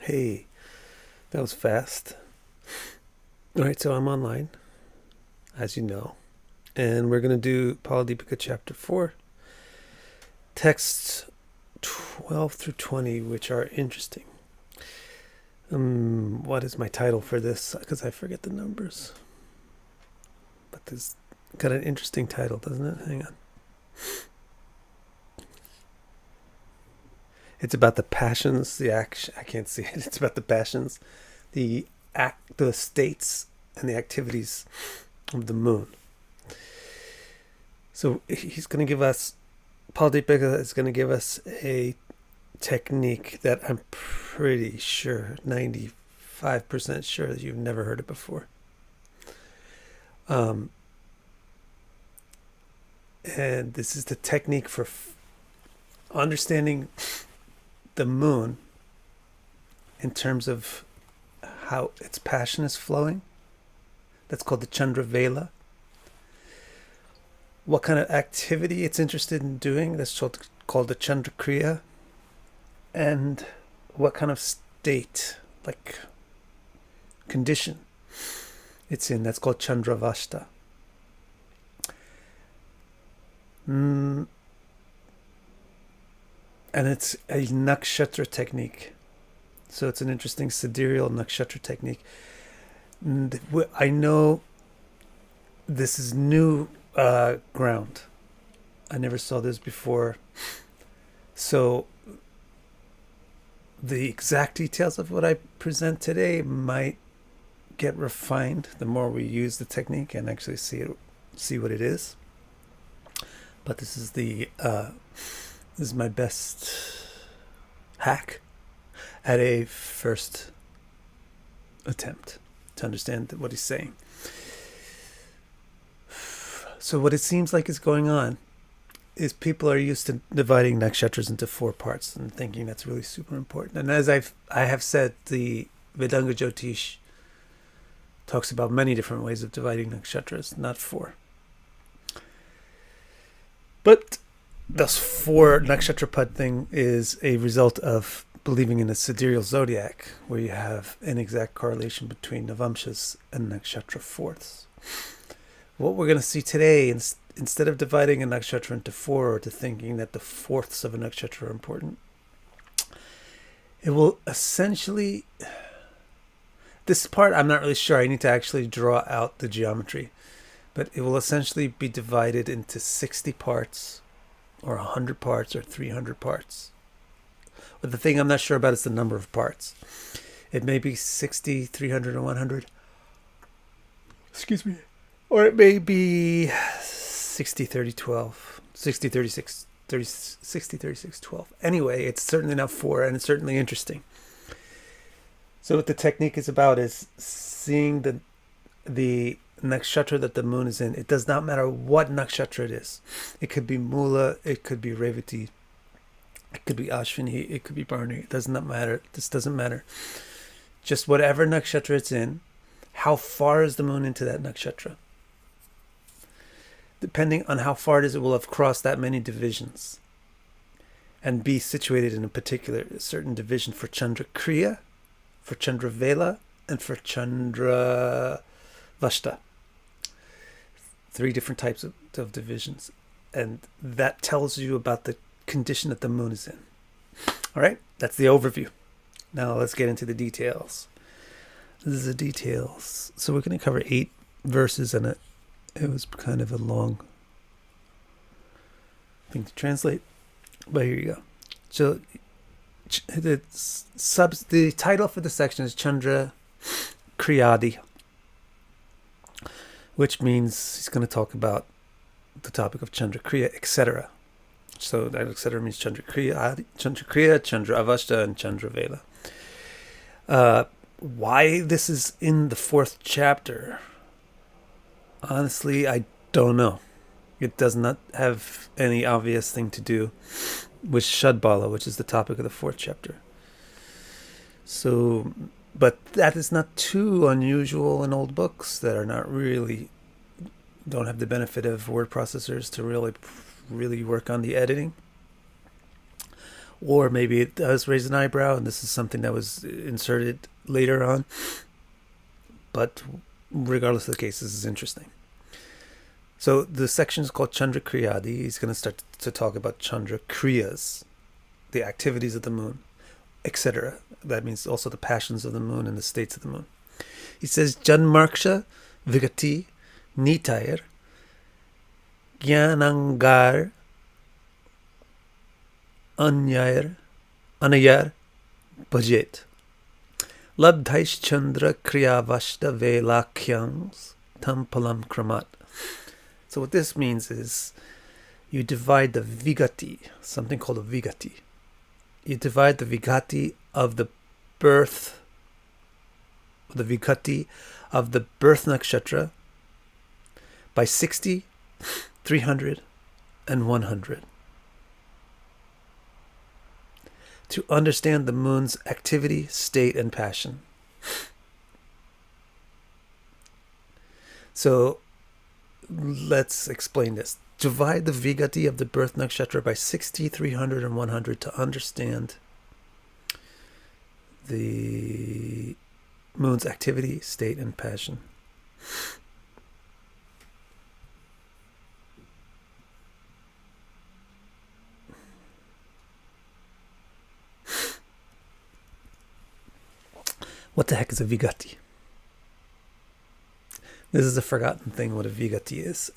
Hey, that was fast. All right, so I'm online, as you know, and we're going to do Phaladipika chapter 4, texts 12 through 20, which are interesting. What is my title for this? Because I forget the numbers. But this got an interesting title, doesn't it? Hang on. It's about the passions, the action. I can't see it. It's about the passions, the states, and the activities of the moon. So he's going to give us, Phaladipika is going to give us a technique that I'm pretty sure, 95% sure that you've never heard it before. And this is the technique for understanding the moon in terms of how its passion is flowing. That's called the Chandra Vela. What kind of activity it's interested in doing, that's called the Chandra Kriya. And what kind of state, like condition, it's in, that's called Chandra Vashta. And it's a Nakshatra technique. So it's an interesting sidereal Nakshatra technique. And I know this is new ground. I never saw this before. So the exact details of what I present today might get refined the more we use the technique and actually see what it is. But this is this is my best hack at a first attempt to understand what he's saying. So what it seems like is going on is people are used to dividing nakshatras into 4 parts and thinking that's really super important. And as I have said, the Vedanga Jyotish talks about many different ways of dividing nakshatras, not 4. But this 4 nakshatra pad thing is a result of believing in a sidereal zodiac, where you have an exact correlation between navamshas and nakshatra fourths. What we're going to see today, instead of dividing a nakshatra into 4 or to thinking that the fourths of a nakshatra are important, it will essentially, this part I'm not really sure, I need to actually draw out the geometry, but it will essentially be divided into 60 parts or 100 parts or 300 parts. But the thing I'm not sure about is the number of parts. It may be 60, 300, or 100. Excuse me. Or it may be 60, 30, 12. 60, 36, 30, 60, 36, 12. Anyway, it's certainly not 4, and it's certainly interesting. So what the technique is about is seeing the nakshatra that the moon is in. It does not matter what nakshatra it is. It could be Mula, it could be Revati, it could be Ashwini, it could be Bharani. It does not matter. This doesn't matter. Just whatever nakshatra it's in, how far is the moon into that nakshatra? Depending on how far it is, it will have crossed that many divisions and be situated in a certain division for Chandra Kriya, for Chandra Vela, and for Chandra Vashta. 3 different types of divisions. And that tells you about the condition that the moon is in. All right, that's the overview. Now let's get into the details. This is the details. So we're going to cover 8 verses, and it was kind of a long thing to translate, but here you go. So the title for the section is Chandra Kriyadi, which means he's going to talk about the topic of Chandra Kriya, etc. So that etc. means Chandra Kriya, Chandra Avashta, and Chandra Vela. Why this is in the 4th chapter, honestly, I don't know. It does not have any obvious thing to do with Shadbala, which is the topic of the 4th chapter. So, but that is not too unusual in old books that are not really, don't have the benefit of word processors to really work on the editing. Or maybe it does raise an eyebrow, and this is something that was inserted later on. But regardless of the case, this is interesting. So the section is called Chandra Kriyadi. He's going to start to talk about Chandra Kriyas, the activities of the moon, etc. That means also the passions of the moon and the states of the moon. He says, Janmarksha Vigati Nitair Gyanangar Anayar Bhajet Labdhaish Chandra Kriyavashta Velakhyans Tampalam Kramat. So what this means is you divide the Vigati, something called a Vigati. You divide the Vigati of the birth, the Vigati of the birth nakshatra by 60, 300, and 100. To understand the moon's activity, state, and passion. So let's explain this. Divide the Vigati of the birth nakshatra by 60, 300, and 100 to understand the moon's activity, state, and passion. What the heck is a Vigati? This is a forgotten thing, what a Vigati is.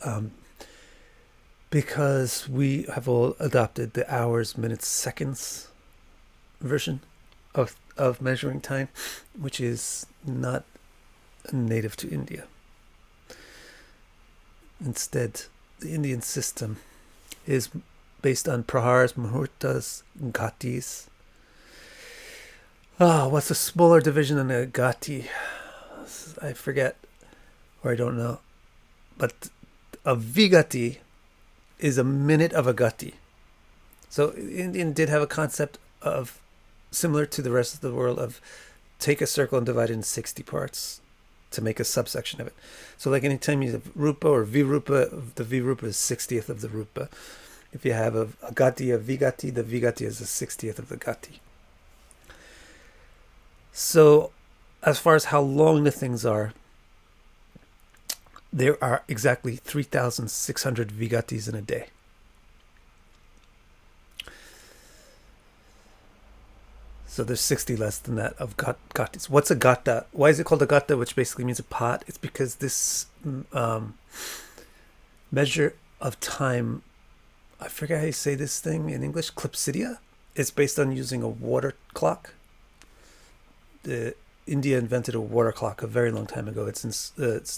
Because we have all adopted the hours, minutes, seconds version of measuring time, which is not native to India. Instead, the Indian system is based on prahars, muhurtas, ghatis. What's a smaller division than a ghati? I forget, or I don't know. But a Vigati is a minute of a gati. So Indian did have a concept of, similar to the rest of the world, of take a circle and divide it in 60 parts to make a subsection of it. So like anytime you have rupa or virupa, the virupa is 60th of the rupa. If you have a gati, a vigati, the vigati is the 60th of the gati. So as far as how long the things are, there are exactly 3,600 Vigatis in a day. So there's 60 less than that of Gatis. What's a Gata? Why is it called a Gata, which basically means a pot? It's because this measure of time, I forget how you say this thing in English, Clepsydia, is based on using a water clock. India invented a water clock a very long time ago. It's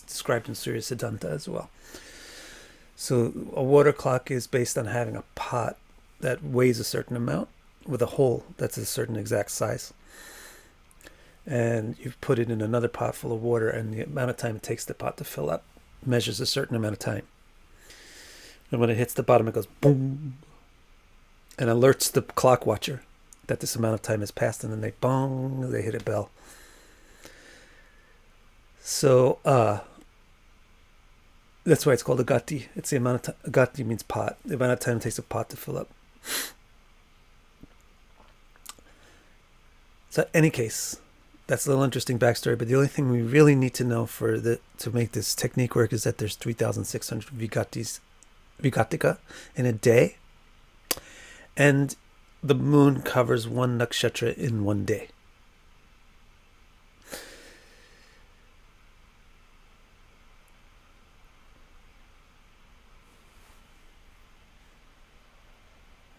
described in Surya Siddhanta as well. So a water clock is based on having a pot that weighs a certain amount with a hole that's a certain exact size. And you put it in another pot full of water, and the amount of time it takes the pot to fill up measures a certain amount of time. And when it hits the bottom, it goes boom and alerts the clock watcher that this amount of time has passed, and then they hit a bell. So that's why it's called a gati. It's the amount of time. Gati means pot. The amount of time it takes a pot to fill up. So in any case, that's a little interesting backstory. But the only thing we really need to know to make this technique work is that there's 3,600 Vigatika in a day, and the moon covers one nakshatra in one day.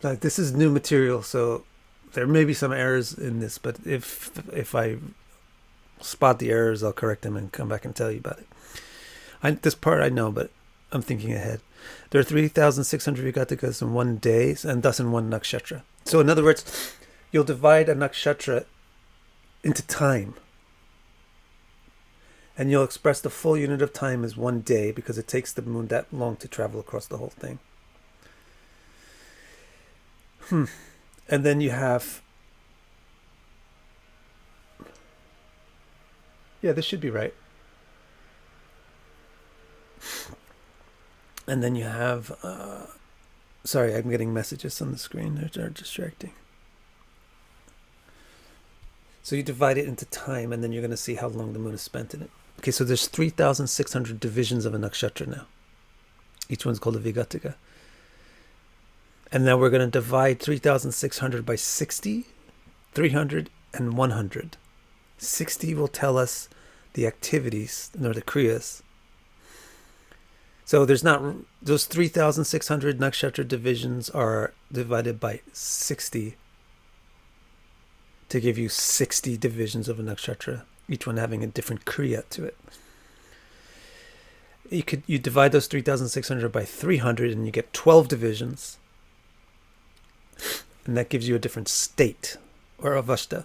Like, this is new material, so there may be some errors in this, but if I spot the errors, I'll correct them and come back and tell you about it. This part I know, but I'm thinking ahead. There are 3,600 Vigatikas in one day, and thus in one nakshatra. So in other words, you'll divide a nakshatra into time, and you'll express the full unit of time as one day, because it takes the moon that long to travel across the whole thing. And then you have, this should be right. And then you have, sorry, I'm getting messages on the screen. They're distracting. So you divide it into time, and then you're going to see how long the moon is spent in it. Okay, so there's 3,600 divisions of a nakshatra now. Each one's called a Vigatika. And now we're going to divide 3,600 by 60, 300, and 100. 60 will tell us the activities, or the Kriyas. So there's not, those 3,600 nakshatra divisions are divided by 60 to give you 60 divisions of a nakshatra, each one having a different kriya to it. You divide those 3,600 by 300 and you get 12 divisions, and that gives you a different state, or avashta.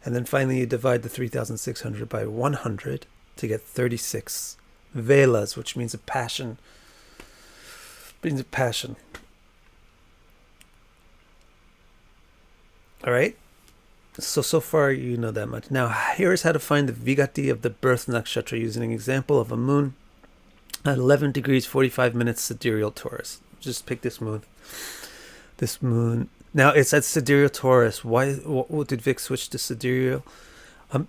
And then finally you divide the 3,600 by 100 to get 36 velas, which means a passion. All right? So far you know that much. Now here's how to find the Vigati of the birth nakshatra using an example of a moon at 11 degrees 45 minutes sidereal Taurus. Just pick this moon. This moon. Now it's at sidereal Taurus. Why? What did Vic switch to sidereal?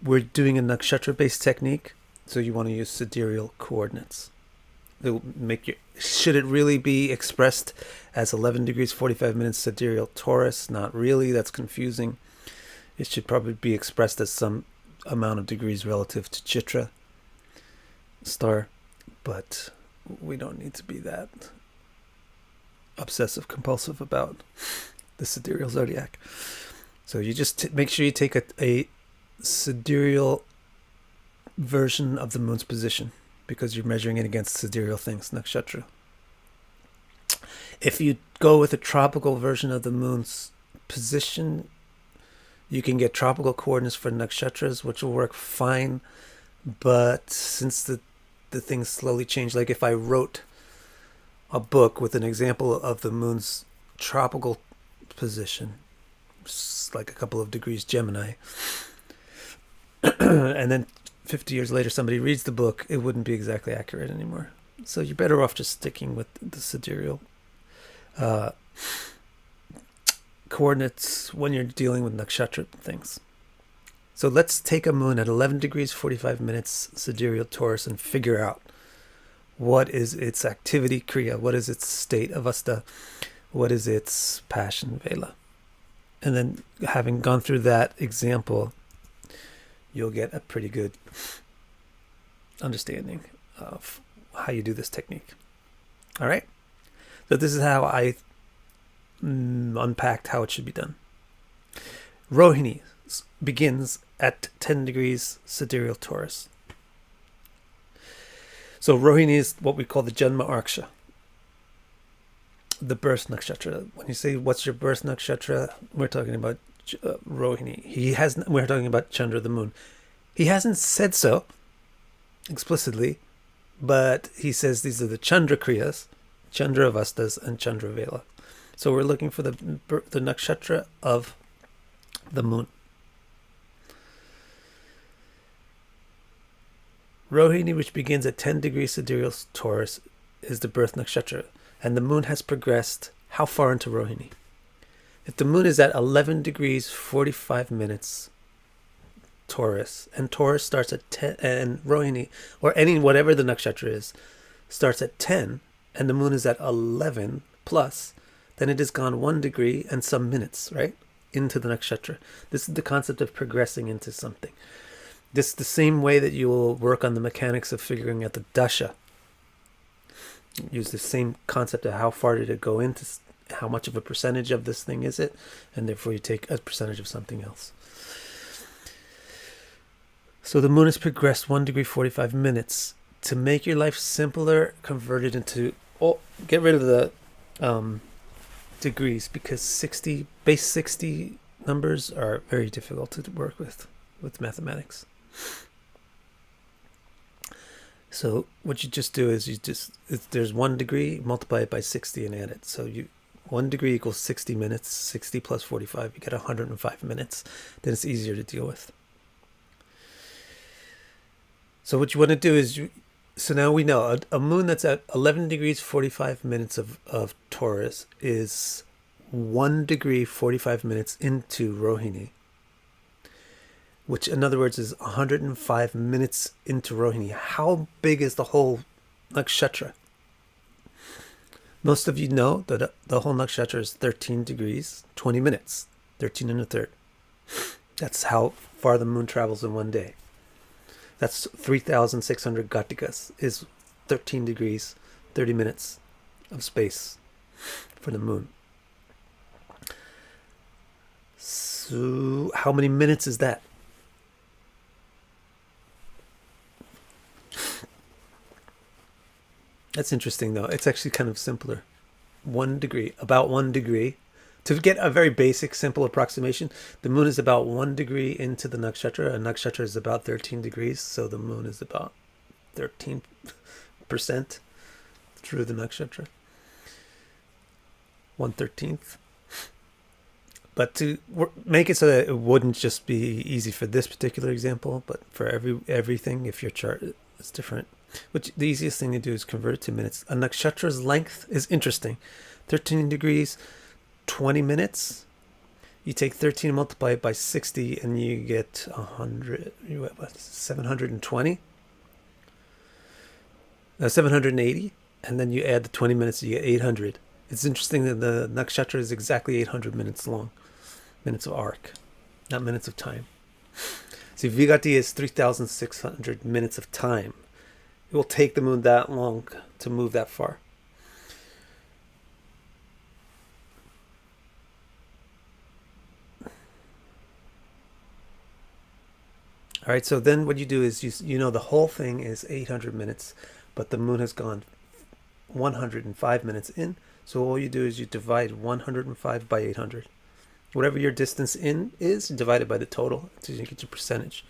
We're doing a nakshatra-based technique, so you want to use sidereal coordinates. It'll make your. Should it really be expressed as 11 degrees 45 minutes sidereal Taurus? Not really. That's confusing. It should probably be expressed as some amount of degrees relative to Chitra star, but we don't need to be that obsessive compulsive about the sidereal zodiac. So you just make sure you take a sidereal version of the moon's position, because you're measuring it against sidereal things, nakshatra. If you go with a tropical version of the moon's position, you can get tropical coordinates for nakshatras, which will work fine. But since the things slowly change, like if I wrote a book with an example of the moon's tropical position, like a couple of degrees Gemini, and then 50 years later somebody reads the book, it wouldn't be exactly accurate anymore. So you're better off just sticking with the sidereal coordinates when you're dealing with nakshatra things. So let's take a moon at 11 degrees 45 minutes sidereal Taurus and figure out what is its activity kriya, what is its state avasta, what is its passion vela. And then having gone through that example, you'll get a pretty good understanding of how you do this technique. All right? So this is how I unpacked how it should be done. Rohini begins at 10 degrees sidereal Taurus. So Rohini is what we call the Janma Arksha, the birth nakshatra. When you say what's your birth nakshatra, we're talking about Rohini. We're talking about Chandra, the moon. He hasn't said so explicitly, but he says these are the Chandra Kriyas, Chandra Avastas, and Chandra Vela. So we're looking for the nakshatra of the moon. Rohini, which begins at 10 degrees sidereal Taurus, is the birth nakshatra, and the moon has progressed how far into Rohini? If the moon is at 11 degrees 45 minutes Taurus, and Taurus starts at 10, and Rohini, or whatever the nakshatra is, starts at 10, and the moon is at 11 plus, then it has gone 1 degree and some minutes, right, into the nakshatra. This is the concept of progressing into something. This is the same way that you will work on the mechanics of figuring out the dasha. Use the same concept of how far did it go into, how much of a percentage of this thing is it, and therefore you take a percentage of something else. So the moon has progressed 1 degree 45 minutes. To make your life simpler, convert it into, get rid of the degrees, because base 60 numbers are very difficult to work with mathematics. So what you just do is if there's 1 degree, multiply it by 60 and add it. So 1 degree equals 60 minutes, 60 plus 45, you get 105 minutes. Then it's easier to deal with. So what you want to do is, so now we know a moon that's at 11 degrees 45 minutes of Taurus is 1 degree 45 minutes into Rohini. which in other words is 105 minutes into Rohini. How big is the whole nakshatra? Most of you know that the whole nakshatra is 13 degrees, 20 minutes, 13 and a third. That's how far the moon travels in one day. That's 3,600 Gatikas, is 13 degrees, 30 minutes of space for the moon. So how many minutes is that? That's interesting, though. It's actually kind of simpler. 1 degree, about 1 degree. To get a very basic, simple approximation, the moon is about 1 degree into the nakshatra. A nakshatra is about 13 degrees, so the moon is about 13% through the nakshatra. 1/13. But to make it so that it wouldn't just be easy for this particular example, but for everything, if your chart is different, which the easiest thing to do is convert it to minutes. A nakshatra's length is interesting. 13 degrees, 20 minutes. You take 13 and multiply it by 60 and you get 100, 720? 780. And then you add the 20 minutes, you get 800. It's interesting that the nakshatra is exactly 800 minutes long. Minutes of arc, not minutes of time. See, Vigati is 3,600 minutes of time. It will take the moon that long to move that far. All right, so then what you do is you know the whole thing is 800 minutes, but the moon has gone 105 minutes in. So all you do is you divide 105 by 800. Whatever your distance in is, divide it by the total until you get your percentage.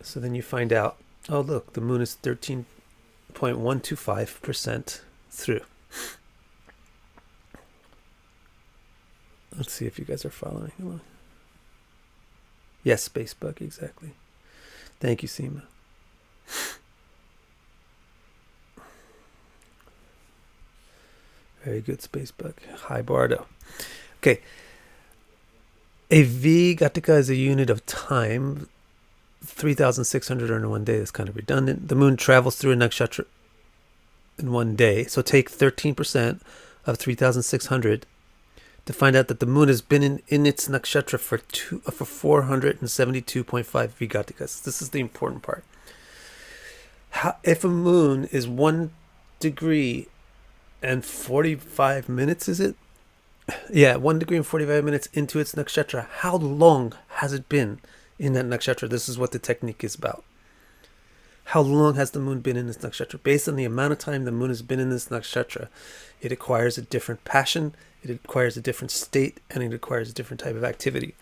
So then you find out, oh look, the moon is 13.125% through. Let's see if you guys are following along. Yes, Spacebug, exactly. Thank you, Seema. Very good, Spacebug. Hi, Bardo. Okay. A Vigatika is a unit of time. 3,600 in one day is kind of redundant. The moon travels through a nakshatra in one day. So take 13% of 3,600 to find out that the moon has been in its nakshatra for 472.5 Vigatikas. This is the important part. If a moon is 1 degree and 45 minutes, is it? Yeah, 1 degree and 45 minutes into its nakshatra. How long has it been in that nakshatra? This is what the technique is about. How long has the moon been in this nakshatra? Based on the amount of time the moon has been in this nakshatra, it acquires a different passion, it acquires a different state, and it acquires a different type of activity.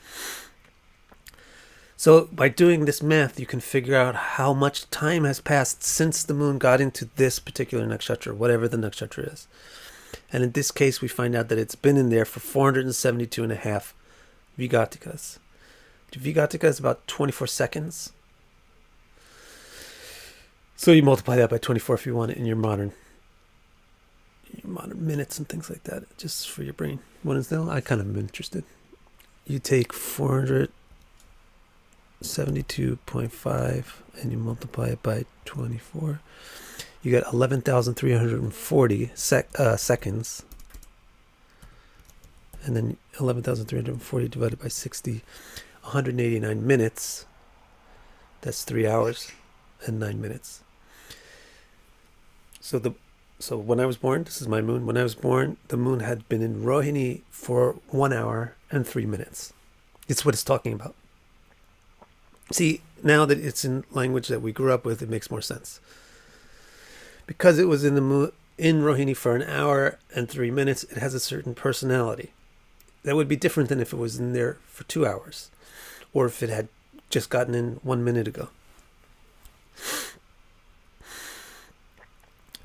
So by doing this math, you can figure out how much time has passed since the moon got into this particular nakshatra, whatever the nakshatra is. And in this case, we find out that it's been in there for 472.5 Vigatikas. Vigatika is about 24 seconds. So you multiply that by 24 if you want it in your modern minutes and things like that, just for your brain. What is that? I kind of am interested. You take 472.5 and you multiply it by 24. You get 11,340 seconds. And then 11,340 divided by 60, 189 minutes. That's 3 hours and 9 minutes. So when I was born, this is my moon. When I was born, the moon had been in Rohini for 1 hour and 3 minutes. It's what it's talking about. See, now that it's in language that we grew up with, it makes more sense. Because it was in the moon in Rohini for 1 hour and 3 minutes, it has a certain personality. That would be different than if it was in there for 2 hours, or if it had just gotten in 1 minute ago.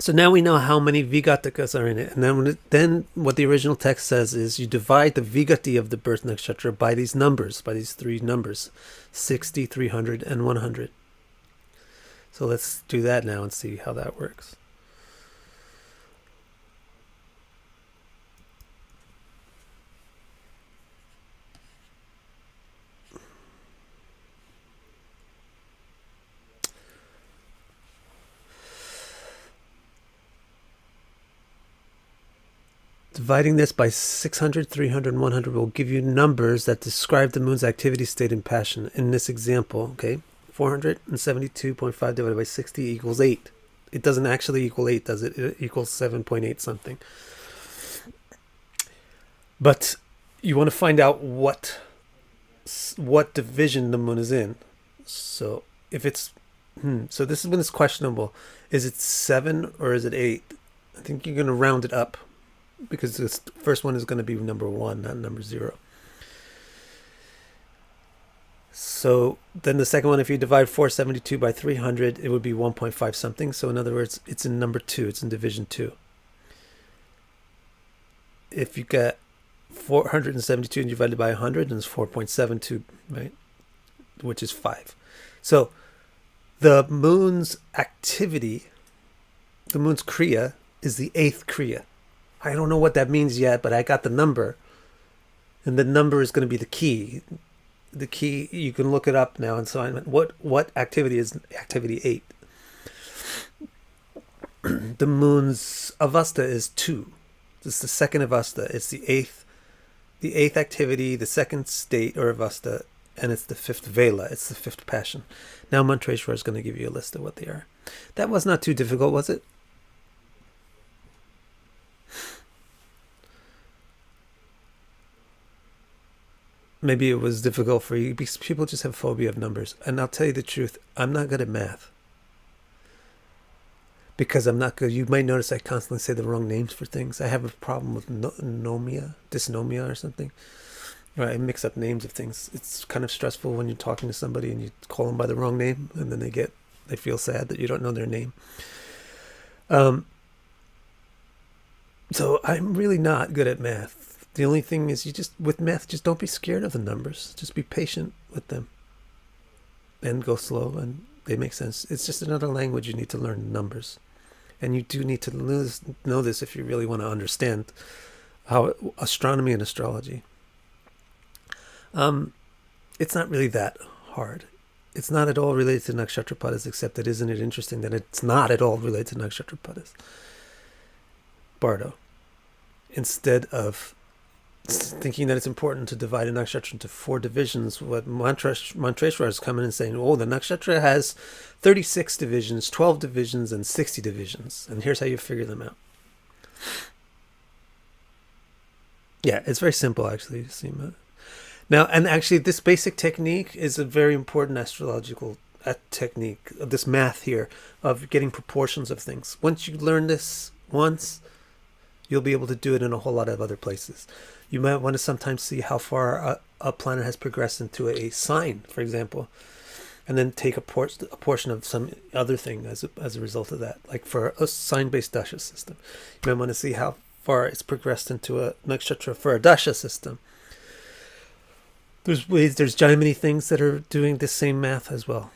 So now we know how many Vigatikas are in it. And then what the original text says is you divide the Vigati of the birth nakshatra by these numbers, by these 3 numbers, 60, 300, and 100. So let's do that now and see how that works. Dividing this by 600, 300, and 100 will give you numbers that describe the moon's activity, state, and passion. In this example, okay, 472.5 divided by 60 equals 8. It doesn't actually equal 8, does it? It equals 7.8 something. But you want to find out what division the moon is in. So if it's, so this is when it's questionable. Is it 7 or is it 8? I think you're going to round it up, because this first one is going to be number 1, not number 0. So then the second one, if you divide 472 by 300, it would be 1.5 something. So in other words, it's in number 2. It's in division 2. If you get 472 and divided by 100, then it's 4.72, right? Which is 5. So the moon's activity, the moon's Kriya, is the 8th Kriya. I don't know what that means yet, but I got the number. And the number is going to be the key. The key, you can look it up now. And so what activity is activity 8? The moon's avasta is 2. It's the second avasta. It's the eighth activity, the second state or avasta, and it's the 5th vela. It's the 5th passion. Now Mantreshwar is going to give you a list of what they are. That was not too difficult, was it? Maybe it was difficult for you because people just have phobia of numbers. And I'll tell you the truth, I'm not good at math. Because I'm not good. You might notice I constantly say the wrong names for things. I have a problem with dysnomia or something. Right, I mix up names of things. It's kind of stressful when you're talking to somebody and you call them by the wrong name, and then they feel sad that you don't know their name. So I'm really not good at math. The only thing is, with math, just don't be scared of the numbers. Just be patient with them, and go slow, and they make sense. It's just another language you need to learn, numbers. And you do need to know this if you really want to understand how astronomy and astrology. It's not really that hard. It's not at all related to Nakshatra Padas, except that isn't it interesting that it's not at all related to Nakshatra Padas. Bardo. Instead of thinking that it's important to divide a nakshatra into 4 divisions, what Mantreshwar is coming and saying, oh, the nakshatra has 36 divisions, 12 divisions, and 60 divisions. And here's how you figure them out. Yeah, it's very simple, actually. Seema. Now, and actually, this basic technique is a very important astrological technique, this math here, of getting proportions of things. Once you learn this once, you'll be able to do it in a whole lot of other places. You might want to sometimes see how far a planet has progressed into a sign, for example, and then take a portion of some other thing as a result of that. Like for a sign-based dasha system, you might want to see how far it's progressed into a nakshatra for a dasha system. There's many things that are doing the same math as well.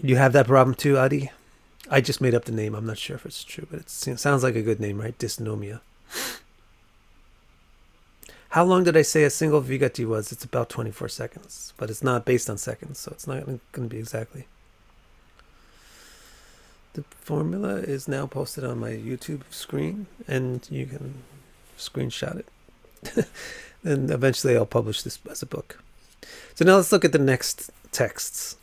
You have that problem too, Adi? I just made up the name. I'm not sure if it's true, but it sounds like a good name, right? Dysnomia. How long did I say a single Vigati was? It's about 24 seconds, but it's not based on seconds, so it's not going to be exactly. The formula is now posted on my YouTube screen, and you can screenshot it. And eventually I'll publish this as a book. So now let's look at the next texts,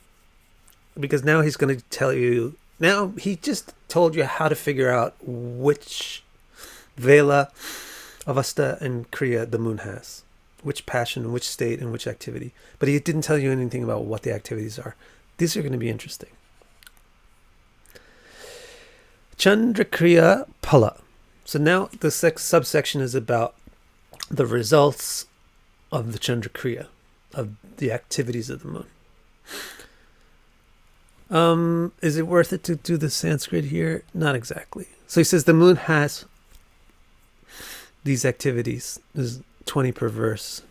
because now he's going to tell you. Now, he just told you how to figure out which Vela, Avasta, and Kriya the moon has. Which passion, which state, and which activity. But he didn't tell you anything about what the activities are. These are going to be interesting. Chandra Kriya Pala. So now the subsection is about the results of the Chandra Kriya, of the activities of the moon. Is it worth it to do the Sanskrit here? Not exactly. So he says the moon has these activities. There's 20 per verse.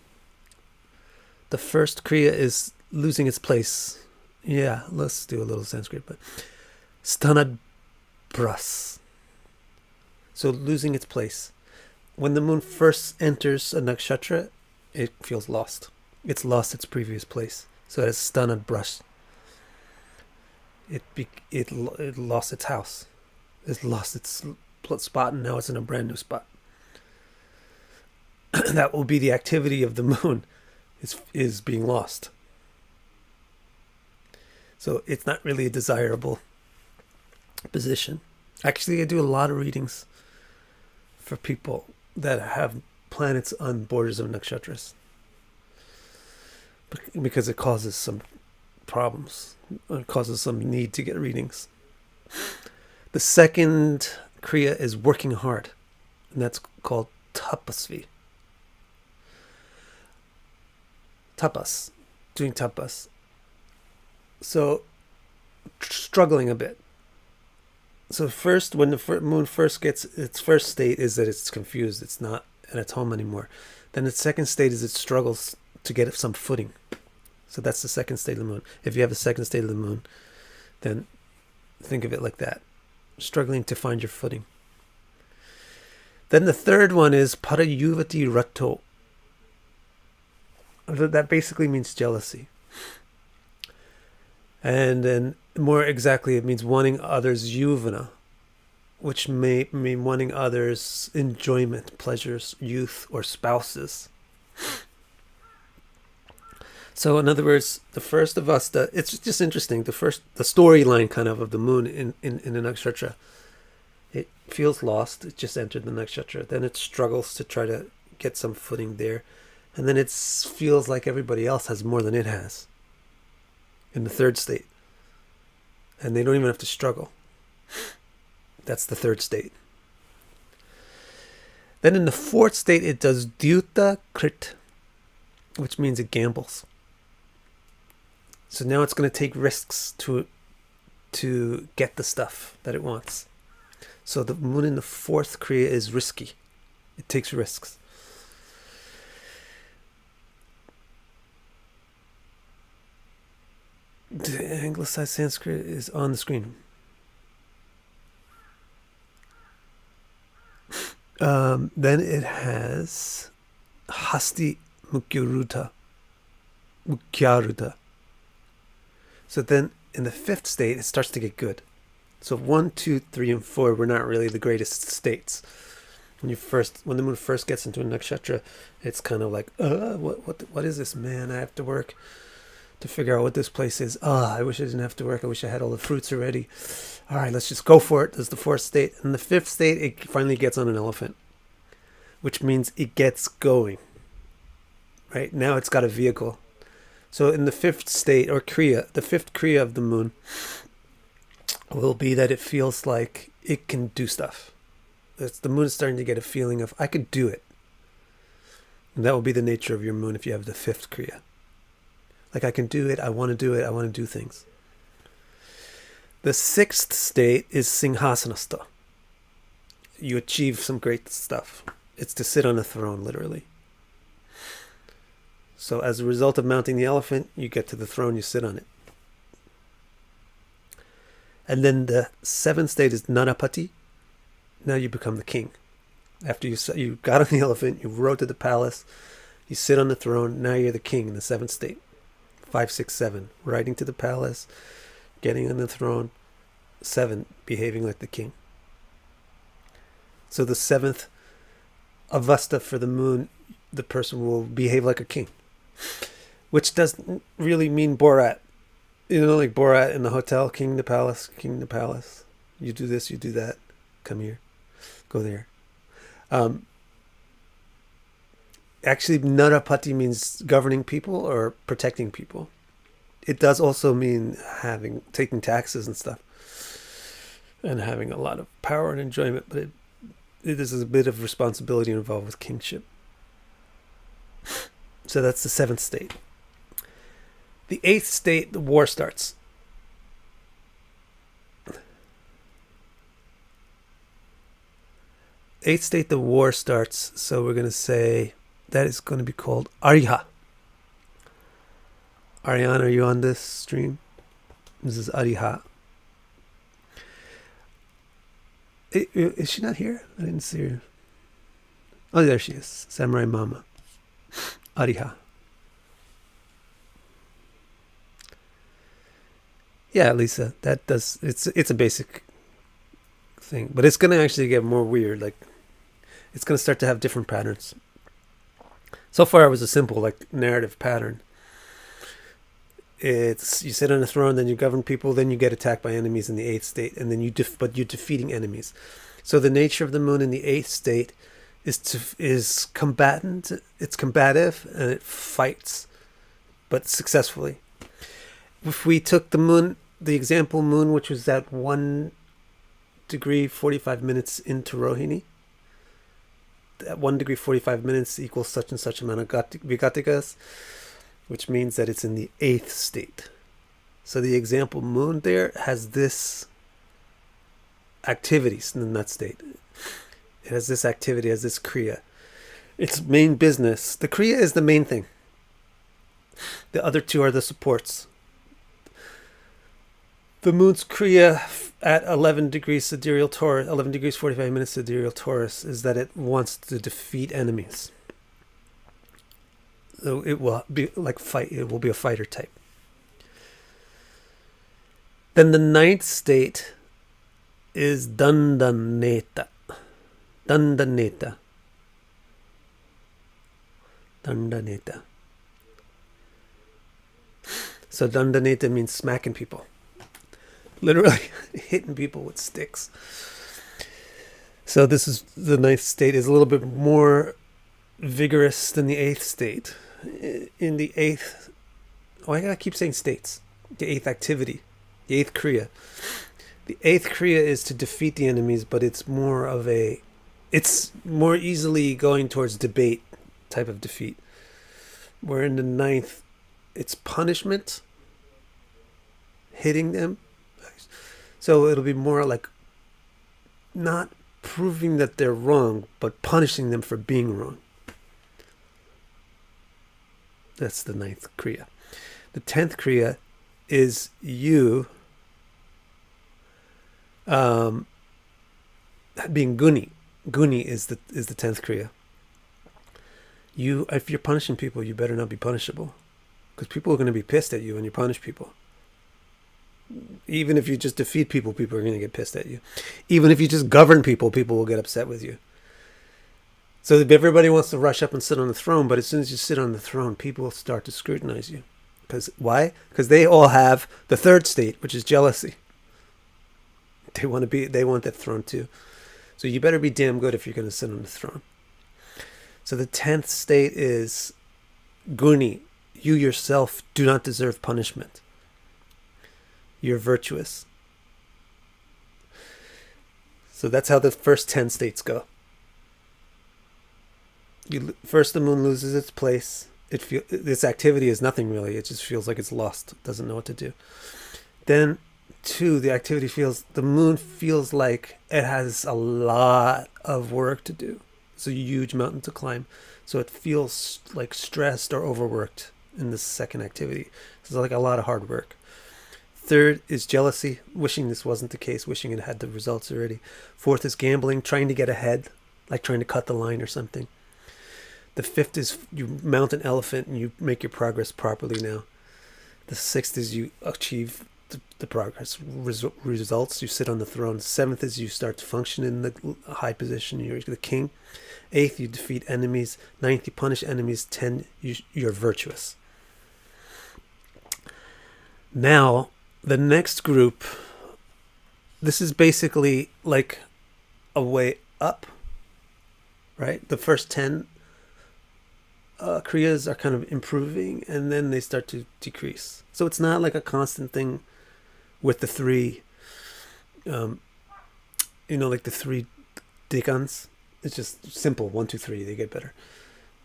The first Kriya is losing its place. Yeah, let's do a little Sanskrit. But Stanad Bras. So losing its place. When the moon first enters a nakshatra, it feels lost. It's lost its previous place. So it has Stanad Bras. It lost its house. It lost its spot, and now it's in a brand new spot. That will be the activity of the moon is being lost. So it's not really a desirable position. Actually, I do a lot of readings for people that have planets on borders of nakshatras, because it causes some problems. It causes some need to get readings. The second kriya is working hard, and that's called tapasvi. Tapas, doing tapas. So, struggling a bit. So first, when the moon first gets its first state, is that it's confused. It's not at its home anymore. Then its second state is it struggles to get some footing. So that's the second state of the moon. If you have a second state of the moon, then think of it like that. Struggling to find your footing. Then the third one is parayuvati rato. That basically means jealousy. And then more exactly, it means wanting others' yuvana, which may mean wanting others' enjoyment, pleasures, youth, or spouses. So in other words, the first avasta, it's just interesting, the storyline kind of the moon in the nakshatra. It feels lost, it just entered the nakshatra. Then it struggles to try to get some footing there. And then it feels like everybody else has more than it has in the third state. And they don't even have to struggle. That's the third state. Then in the fourth state, it does dyuta krit, which means it gambles. So now it's going to take risks to get the stuff that it wants. So the moon in the fourth kriya is risky. It takes risks. The anglicized Sanskrit is on the screen. Then it has Hasti Mukyaruta. So then in the fifth state, it starts to get good. So 1, 2, 3, and 4 were not really the greatest states. When the moon first gets into a nakshatra, it's kind of like, what is this, man? I have to work to figure out what this place is. I wish I didn't have to work. I wish I had all the fruits already. All right, let's just go for it. There's the fourth state. And the fifth state, it finally gets on an elephant, which means it gets going. Right? Now it's got a vehicle. So in the fifth state, or kriya, the fifth kriya of the moon will be that it feels like it can do stuff. The moon is starting to get a feeling of, I could do it. And that will be the nature of your moon if you have the fifth kriya. Like, I can do it, I want to do it, I want to do things. The sixth state is Singhasanastha. You achieve some great stuff. It's to sit on a throne, literally. So as a result of mounting the elephant, you get to the throne, you sit on it. And then the seventh state is Nanapati. Now you become the king. After you got on the elephant, you rode to the palace, you sit on the throne, now you're the king in the seventh state. 5, 6, 7, riding to the palace, getting on the throne. 7, behaving like the king. So the seventh avasta for the moon, the person will behave like a king, which doesn't really mean Borat. You know, like Borat in the hotel, king to palace, king to palace. You do this, you do that. Come here, go there. Actually, Narapati means governing people or protecting people. It does also mean taking taxes and stuff, and having a lot of power and enjoyment, but it is a bit of responsibility involved with kingship. So that's the seventh state. The eighth state, the war starts. Eighth state, the war starts. So we're going to say that is going to be called Ariha. Ariane, are you on this stream? This is Ariha. Is she not here? I didn't see her. Oh, there she is. Samurai Mama. Ariha. Yeah, Lisa, that does. It's a basic thing. But it's going to actually get more weird. Like, it's going to start to have different patterns. So far, it was a simple, like, narrative pattern. It's you sit on a throne, then you govern people, then you get attacked by enemies in the 8th state, and then but you're defeating enemies. So the nature of the moon in the 8th state is combatant. It's combative, and it fights, but successfully. If we took the moon, the example moon, which was that 1 degree 45 minutes into Rohini, that 1 degree 45 minutes equals such and such amount of Vigatikas, which means that it's in the 8th state. So the example moon there has this activities in that state. It has this activity, has this Kriya. Its main business. The Kriya is the main thing. The other two are the supports. The moon's Kriya at 11 degrees sidereal Taurus, 11 degrees 45 minutes sidereal Taurus, is that it wants to defeat enemies. So it will be like fight. It will be a fighter type. Then the 9th state is Dandaneta. Dandaneta. Dandaneta. So Dandaneta means smacking people. Literally hitting people with sticks. So this is the 9th state is a little bit more vigorous than the 8th state. In the 8th, I gotta keep saying states. The 8th activity, the 8th Kriya. The 8th Kriya is to defeat the enemies, but it's more easily going towards debate type of defeat. Where in the 9th, it's punishment, hitting them. So it'll be more like not proving that they're wrong, but punishing them for being wrong. That's the 9th Kriya. The 10th Kriya is you being Guni. Guni is the 10th Kriya. If you're punishing people, you better not be punishable, because people are going to be pissed at you when you punish people. Even if you just defeat people, people are going to get pissed at you. Even if you just govern people, people will get upset with you. So everybody wants to rush up and sit on the throne, but as soon as you sit on the throne, people will start to scrutinize you. Why? Because they all have the 3rd state, which is jealousy. They want that throne too. So you better be damn good if you're going to sit on the throne. So the 10th state is Guni. You yourself do not deserve punishment. You're virtuous. So that's how the first 10 states go. First, the moon loses its place. This activity is nothing really. It just feels like it's lost. It doesn't know what to do. Then, 2, the moon feels like it has a lot of work to do. It's a huge mountain to climb. So it feels like stressed or overworked in this second activity. It's like a lot of hard work. 3rd is jealousy, wishing this wasn't the case, wishing it had the results already. 4th is gambling, trying to get ahead, like trying to cut the line or something. The 5th is you mount an elephant and you make your progress properly now. The 6th is you achieve the progress results. You sit on the throne. 7th is you start to function in the high position. You're the king. 8th, you defeat enemies. 9th, you punish enemies. 10, you're virtuous. Now, the next group, this is basically like a way up, right? The first 10 Kriyas are kind of improving, and then they start to decrease. So it's not like a constant thing with the 3, like the 3 dekans. It's just simple, 1, 2, 3, they get better.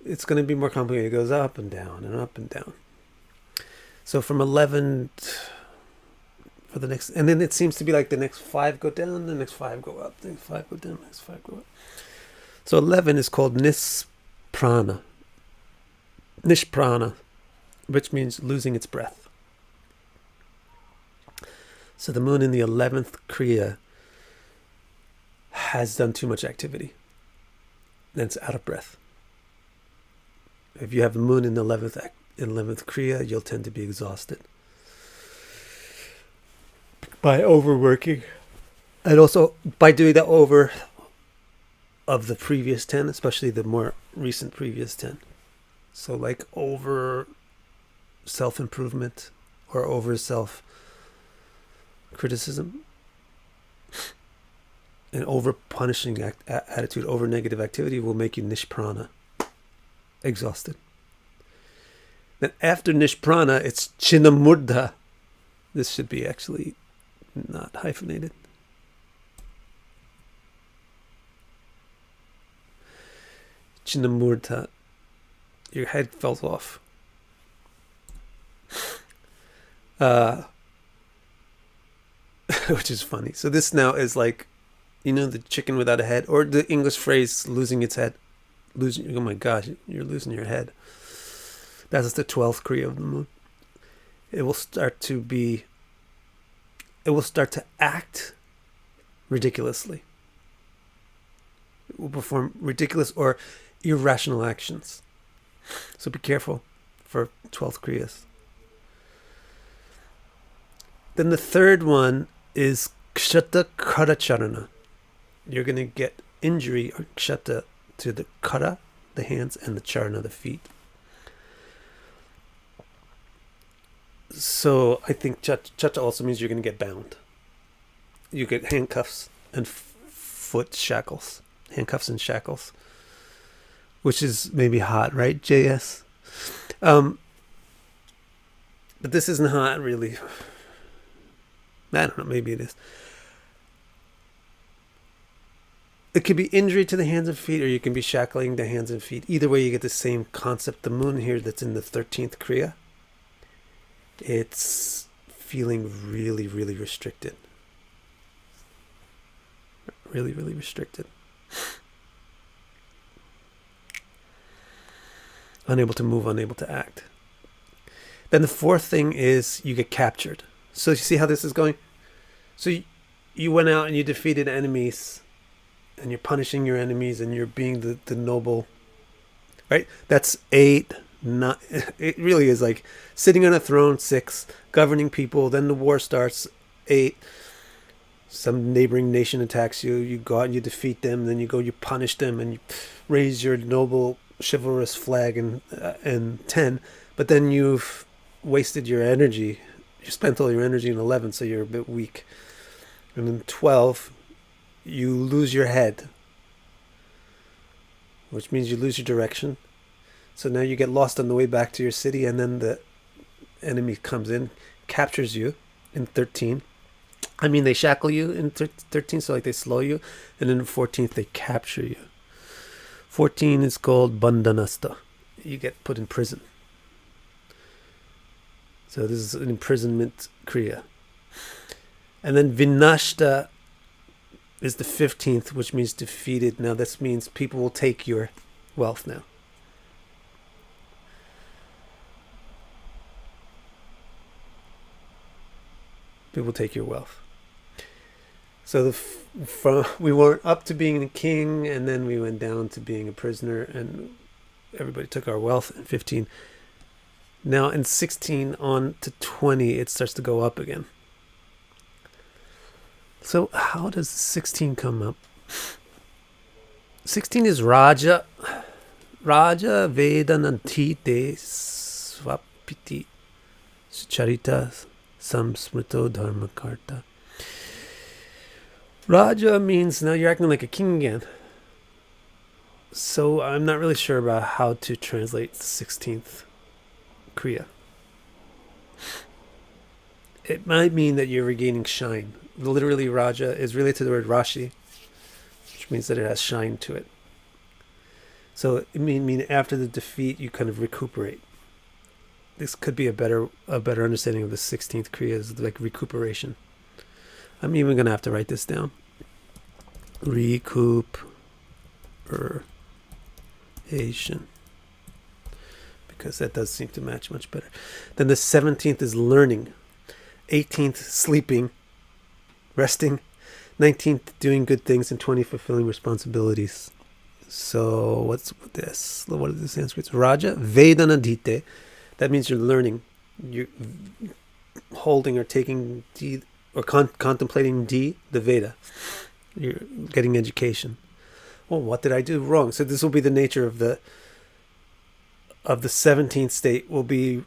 It's going to be more complicated. It goes up and down and up and down. So from 11 for the next, and then it seems to be like the next 5 go down, the next 5 go up, the next 5 go down, the next 5 go up. So 11 is called Nishprana, which means losing its breath. So the moon in the 11th Kriya has done too much activity. Then it's out of breath. If you have the moon in the 11th Kriya, you'll tend to be exhausted by overworking. And also, by doing that over of the previous 10, especially the more recent previous 10. So like over self-improvement or over self-criticism and over punishing attitude, over negative activity will make you nishprana, exhausted. Then after nishprana, it's chinamurdha. This should be actually not hyphenated. Chinamurdha. Your head falls off. Which is funny. So this now is like, the chicken without a head, or the English phrase losing its head. Oh my gosh, you're losing your head. That's the 12th Kriya of the moon. It will start to act ridiculously. It will perform ridiculous or irrational actions. So be careful for 12th Kriyas. Then the third one is Kshata Karacharana. You're going to get injury or Kshata to the Kara, the hands, and the Charana, the feet. So I think Chata also means you're going to get bound. You get handcuffs and foot shackles. Handcuffs and shackles. Which is maybe hot, right, JS? But this isn't hot, really. I don't know, maybe it is. It could be injury to the hands and feet, or you can be shackling the hands and feet. Either way, you get the same concept. The moon here that's in the 13th Kriya, it's feeling really, really restricted. Really, really restricted. Unable to move, unable to act. Then the fourth thing is you get captured. So you see how this is going? So you went out and you defeated enemies, and you're punishing your enemies, and you're being the noble, right? That's 8, 9. It really is like sitting on a throne, 6, governing people. Then the war starts, 8. Some neighboring nation attacks you. You go out and you defeat them. Then you go, you punish them, and you raise your noble, chivalrous flag. And 10. But then you've wasted your energy. You spent all your energy in 11, so you're a bit weak. And in 12, you lose your head, which means you lose your direction. So now you get lost on the way back to your city, and then the enemy comes in, captures you in 13. I mean, they shackle you in 13, so like they slow you, and in the 14th they capture you. 14 is called bandhanasta. You get put in prison. So this is an imprisonment kriya. And then vinashta is the 15th, which means defeated. Now this means people will take your wealth now. People take your wealth. So we weren't up to being a king, and then we went down to being a prisoner, and everybody took our wealth in 15. Now in 16 on to 20, it starts to go up again. So how does 16 come up? 16 is Raja. Raja Vedanantite Swapiti Charita Samsmrito Dharmakarta. Raja means now you're acting like a king again. So I'm not really sure about how to translate the 16th Kriya. It might mean that you're regaining shine. Literally, Raja is related to the word Rashi, which means that it has shine to it. So it mean after the defeat, you kind of recuperate. This could be a better understanding of the 16th Kriya, is like recuperation. I'm even going to have to write this down. Recuperation. Because that does seem to match much better. Then the 17th is learning. 18th, sleeping, resting. 19th, doing good things. And 20, fulfilling responsibilities. So what's this? What is the Sanskrit? It's Raja Vedanadite. That means you're learning. You're holding or taking or contemplating D, the Veda. You're getting education. Well, what did I do wrong? So this will be the nature of the 17th state, will be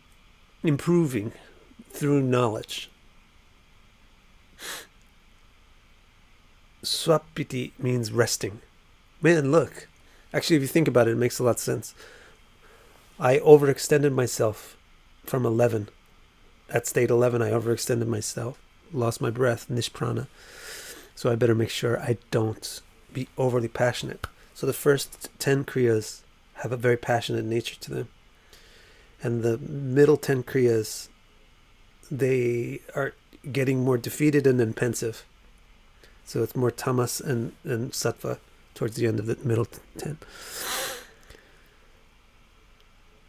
improving through knowledge. Swapiti means resting. Man, look. Actually, if you think about it, it makes a lot of sense. I overextended myself from 11. At state 11, I overextended myself. Lost my breath, nishprana. So I better make sure I don't be overly passionate. So the first 10 kriyas have a very passionate nature to them. And the middle 10 kriyas, they are getting more defeated and then pensive. So it's more tamas and sattva towards the end of the middle 10.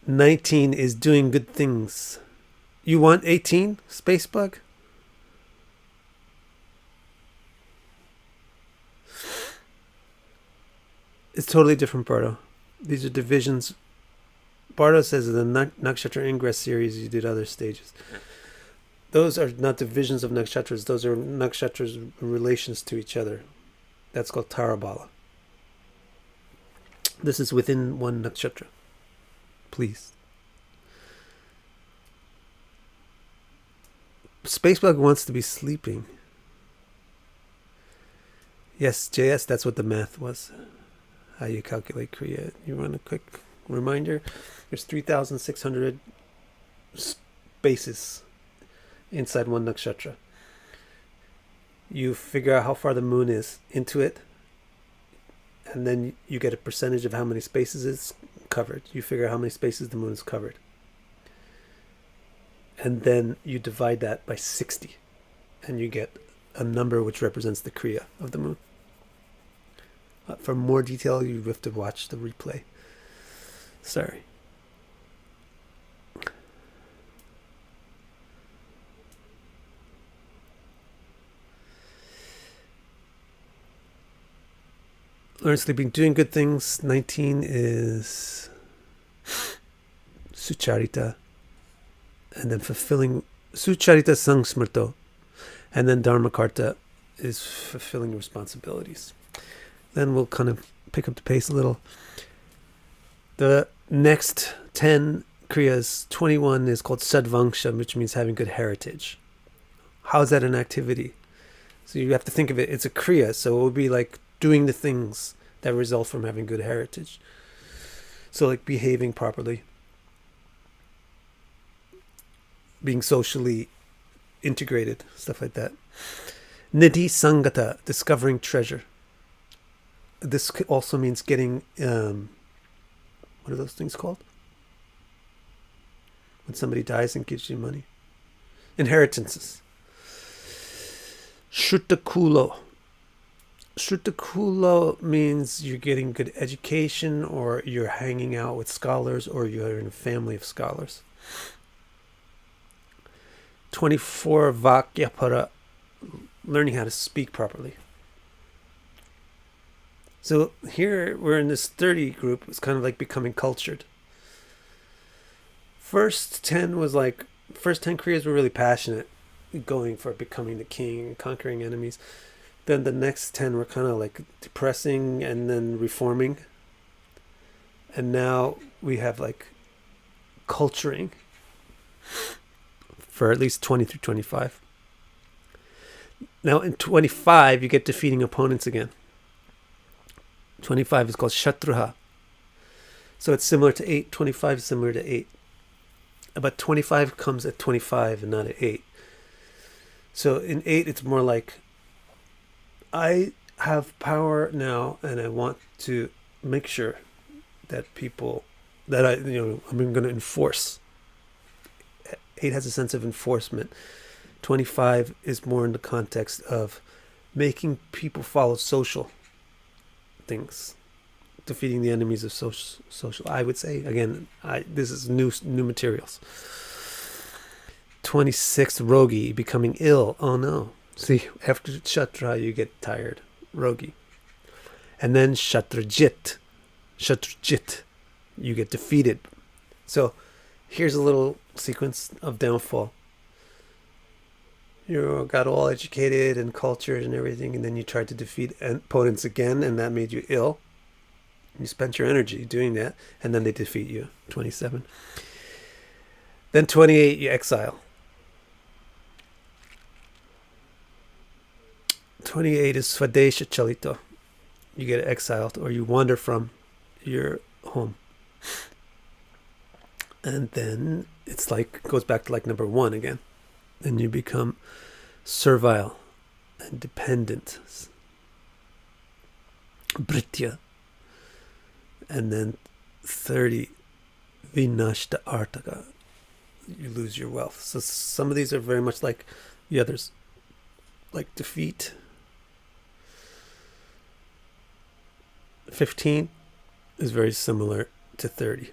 19 is doing good things. You want 18, Space Bug? It's totally different, Bardo. These are divisions. Bardo says in the Nakshatra Ingress series you did other stages. Those are not divisions of nakshatras. Those are nakshatras' relations to each other. That's called Tarabala. This is within one nakshatra. Please. Spacebug wants to be sleeping. Yes, JS, that's what the math was. How you calculate Kriya. You want a quick reminder? There's 3,600 spaces inside one nakshatra. You figure out how far the moon is into it, and then you get a percentage of how many spaces it's covered. You figure out how many spaces the moon is covered. And then you divide that by 60, and you get a number which represents the Kriya of the moon. For more detail, you have to watch the replay. Sorry. Learn sleeping, doing good things. 19 is Sucharita. And then fulfilling Sucharita Sangsmrto. And then Dharmakarta is fulfilling responsibilities. Then we'll kind of pick up the pace a little. The next 10 kriyas, 21 is called Sadvangsha, which means having good heritage. How is that an activity? So you have to think of it, it's a kriya, so it would be like doing the things that result from having good heritage. So like behaving properly, being socially integrated, stuff like that. Nidhi Sangata, discovering treasure. This also means getting, what are those things called? When somebody dies and gives you money. Inheritances. Shrutakulo. Shrutakulo means you're getting good education, or you're hanging out with scholars, or you're in a family of scholars. 24 Vakyapara, learning how to speak properly. So here we're in this 30 group. It's kind of like becoming cultured. First 10 kriyas were really passionate, going for becoming the king and conquering enemies. Then the next 10 were kind of like depressing and then reforming. And now we have like culturing for at least 20 through 25. Now in 25, you get defeating opponents again. 25 is called Shatruha. So it's similar to 8. 25 is similar to 8. But 25 comes at 25 and not at 8. So in 8, it's more like, I have power now, and I want to make sure that I'm going to enforce. 8 has a sense of enforcement. 25 is more in the context of making people follow social things, defeating the enemies of social. I would say again, this is new materials. 26 Rogi, becoming ill. Oh no! See, after Shatra you get tired, Rogi, and then Shatrajit, you get defeated. So here's a little sequence of downfall. You got all educated and cultured and everything, and then you tried to defeat opponents again, and that made you ill. You spent your energy doing that, and then they defeat you. 27. Then 28, you exile. 28 is Svadesha Chalito. You get exiled, or you wander from your home. And then it's like, goes back to like number 1 again. Then you become servile and dependent. Britya. And then 30, Vinashta Artaka. You lose your wealth. So some of these are very much like the others. Like defeat. 15 is very similar to 30.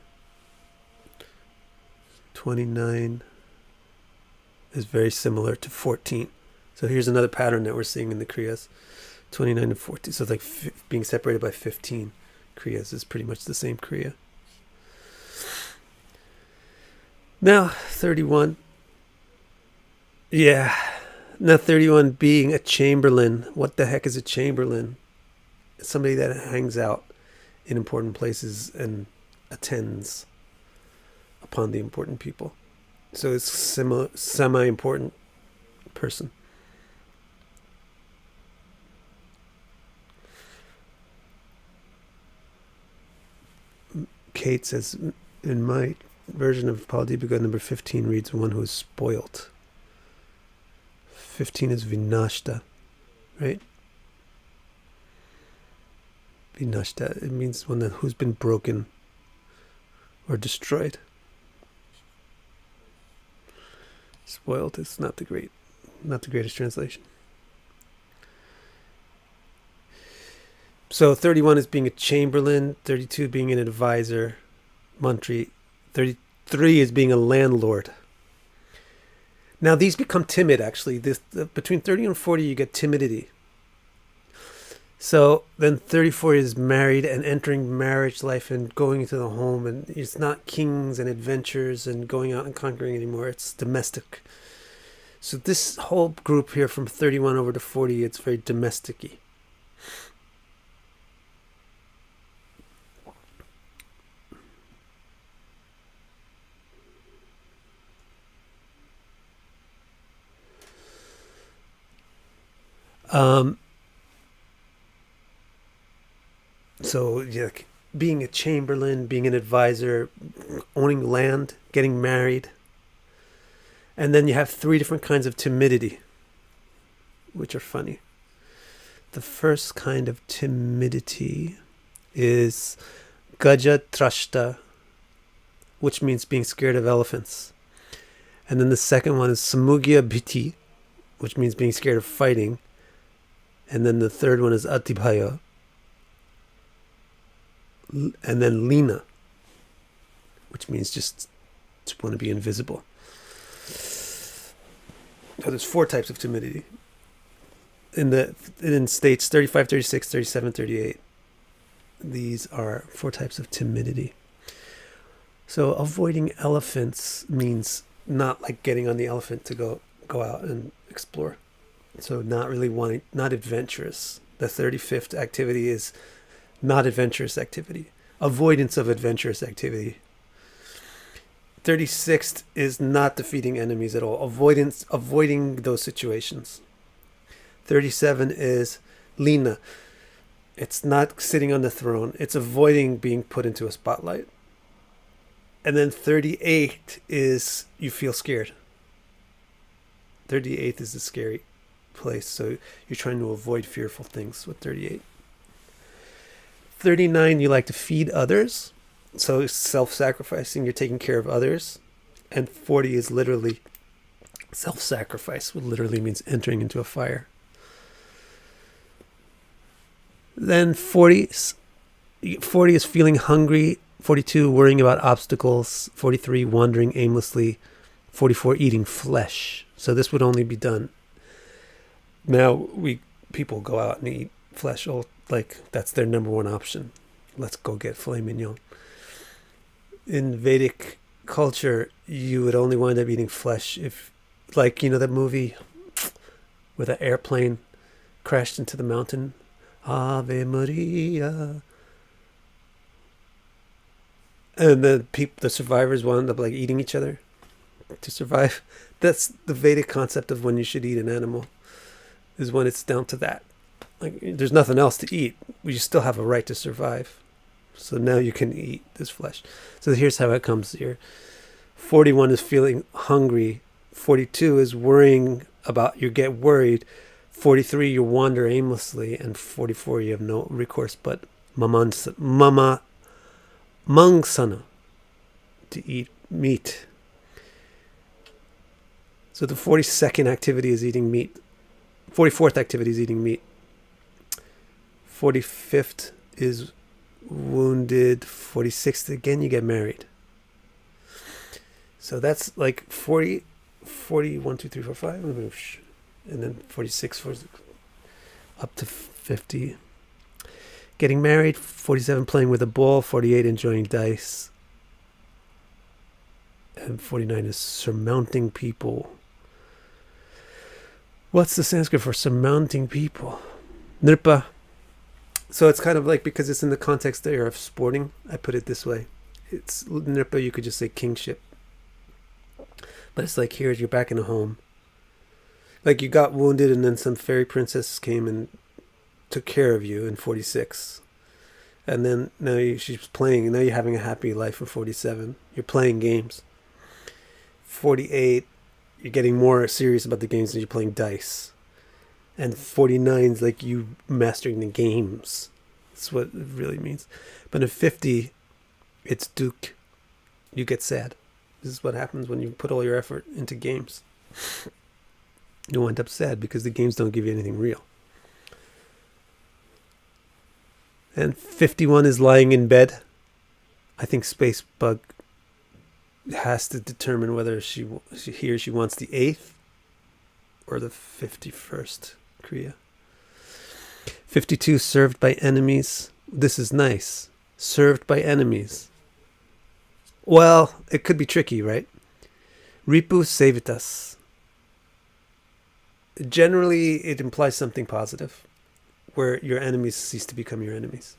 29 is very similar to 14. So here's another pattern that we're seeing in the Kriyas. 29 and 14. So it's like being separated by 15 Kriyas is pretty much the same Kriya. Now 31. Yeah. Now 31, being a chamberlain. What the heck is a chamberlain? It's somebody that hangs out in important places and attends upon the important people. So it's semi-important person. Kate says, in my version of Phaladipika, number 15 reads one who is spoilt. 15 is Vinashta, right? Vinashta, it means one who's been broken or destroyed. Spoiled is not the greatest translation. So 31 is being a chamberlain, 32 being an advisor, mantri, 33 is being a landlord. Now these become timid actually. Between 30 and 40 you get timidity. So then 34 is married and entering marriage life and going into the home, and it's not kings and adventures and going out and conquering anymore. It's domestic. So this whole group here from 31 over to 40, it's very domestic-y. So yeah, being a chamberlain, being an advisor, owning land, getting married. And then you have 3 different kinds of timidity, which are funny. The first kind of timidity is Gaja Trashta, which means being scared of elephants. And then the second one is Samugya Bhiti, which means being scared of fighting. And then the third one is Atibhaya. And then Lina, which means just want to be invisible. So there's 4 types of timidity. In states 35, 36, 37, 38. These are 4 types of timidity. So avoiding elephants means not like getting on the elephant to go out and explore. So not adventurous. The 35th activity is not adventurous activity. Avoidance of adventurous activity. 36th is not defeating enemies at all. Avoiding those situations. 37 is Lina. It's not sitting on the throne. It's avoiding being put into a spotlight. And then 38 is you feel scared. 38th is a scary place. So you're trying to avoid fearful things with 38. 39, you like to feed others. So self-sacrificing, you're taking care of others. And 40 is literally self-sacrifice, which literally means entering into a fire. Then 40 is feeling hungry. 42, worrying about obstacles. 43, wandering aimlessly. 44, eating flesh. So this would only be done. Now people go out and eat flesh. Like that's their number one option. Let's go get filet mignon. In Vedic culture, you would only wind up eating flesh if, like, that movie, with an airplane crashed into the mountain. Ave Maria. And the survivors wound up like eating each other to survive. That's the Vedic concept of when you should eat an animal, is when it's down to that. Like, there's nothing else to eat. You still have a right to survive. So now you can eat this flesh. So here's how it comes here. 41 is feeling hungry. 42 is worrying about, you get worried. 43, you wander aimlessly. And 44, you have no recourse but mangsana, to eat meat. So the 42nd activity is eating meat. 44th activity is eating meat. 45th is wounded. 46th, again, you get married. So that's like 40, 1, 2, 3, 4, 5. And then 46, up to 50. Getting married. 47, playing with a ball. 48, enjoying dice. And 49 is surmounting people. What's the Sanskrit for surmounting people? Nripa. So it's kind of like, because it's in the context there of sporting, I put it this way. It's Nripa, you could just say kingship. But it's like, here you're back in a home. Like, you got wounded and then some fairy princess came and took care of you in 46. And then now she's playing, and now you're having a happy life in 47. You're playing games. 48, you're getting more serious about the games and you're playing dice. And 49 is like you mastering the games. That's what it really means. But in 50, it's Duke. You get sad. This is what happens when you put all your effort into games. You'll end up sad because the games don't give you anything real. And 51 is lying in bed. I think Space Bug has to determine whether he or she wants the 8th or the 51st Kriya. 52, served by enemies. This is nice. Served by enemies. Well, it could be tricky, right? Ripu sevitas. Generally, it implies something positive, where your enemies cease to become your enemies.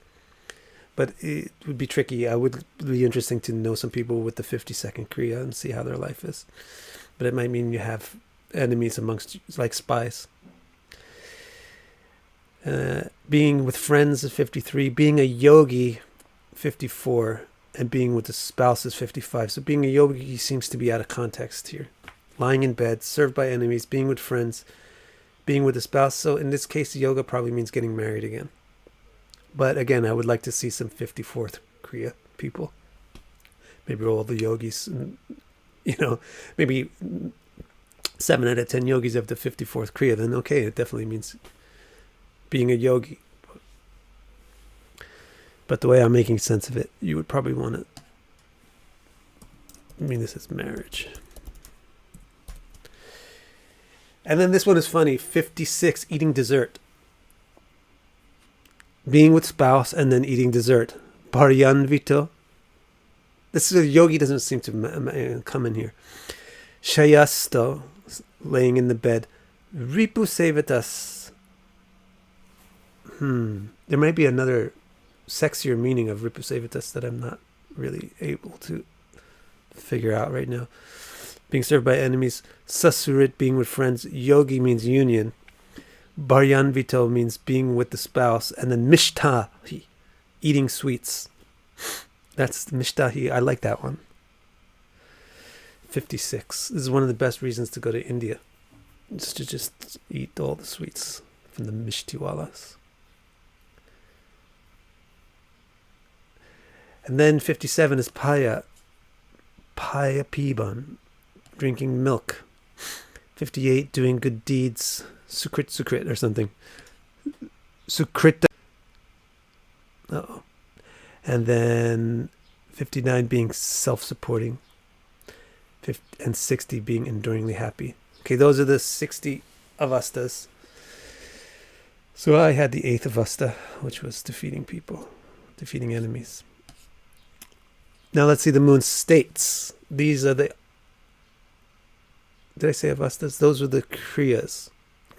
But it would be tricky. I would be interesting to know some people with the 52nd Kriya and see how their life is. But it might mean you have enemies amongst, like spies. Being with friends is 53. Being a yogi, 54. And being with the spouse is 55. So being a yogi seems to be out of context here. Lying in bed, served by enemies, being with friends, being with the spouse. So in this case, yoga probably means getting married again. But again, I would like to see some 54th Kriya people. Maybe all the yogis, maybe 7 out of 10 yogis have the 54th Kriya. Then okay, it definitely means being a yogi. But the way I'm making sense of it, you would probably want to. This is marriage. And then this one is funny. 56, eating dessert. Being with spouse and then eating dessert. Paryanvito. This is a yogi doesn't seem to come in here. Shayasto, laying in the bed. Ripu sevitas. There might be another sexier meaning of Ripu sevitas that I'm not really able to figure out right now. Being served by enemies. Sasurit, being with friends. Yogi means union. Bharyanvito means being with the spouse. And then Mishtahi, eating sweets. That's Mishtahi. I like that one. 56. This is one of the best reasons to go to India. Just eat all the sweets from the Mishtiwalas. And then 57 is Paya Piban, drinking milk. 58, doing good deeds. Sukrit or something. Sukrita. Uh-oh. And then 59 being self-supporting. And 60 being enduringly happy. Okay, those are the 60 avastas. So I had the 8th avasta, which was defeating people, defeating enemies. Now let's see the moon states. These are the... Did I say avastas? Those are the kriyas.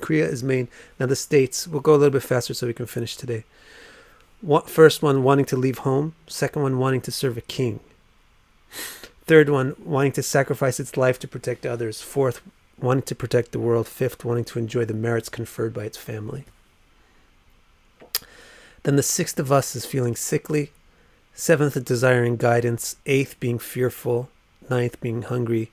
Kriya is main. Now the states, we'll go a little bit faster so we can finish today. First one, wanting to leave home. Second one, wanting to serve a king. Third one, wanting to sacrifice its life to protect others. Fourth, wanting to protect the world. Fifth, wanting to enjoy the merits conferred by its family. Then the sixth of us is feeling sickly. Seventh, desiring guidance. Eighth, being fearful. Ninth, being hungry.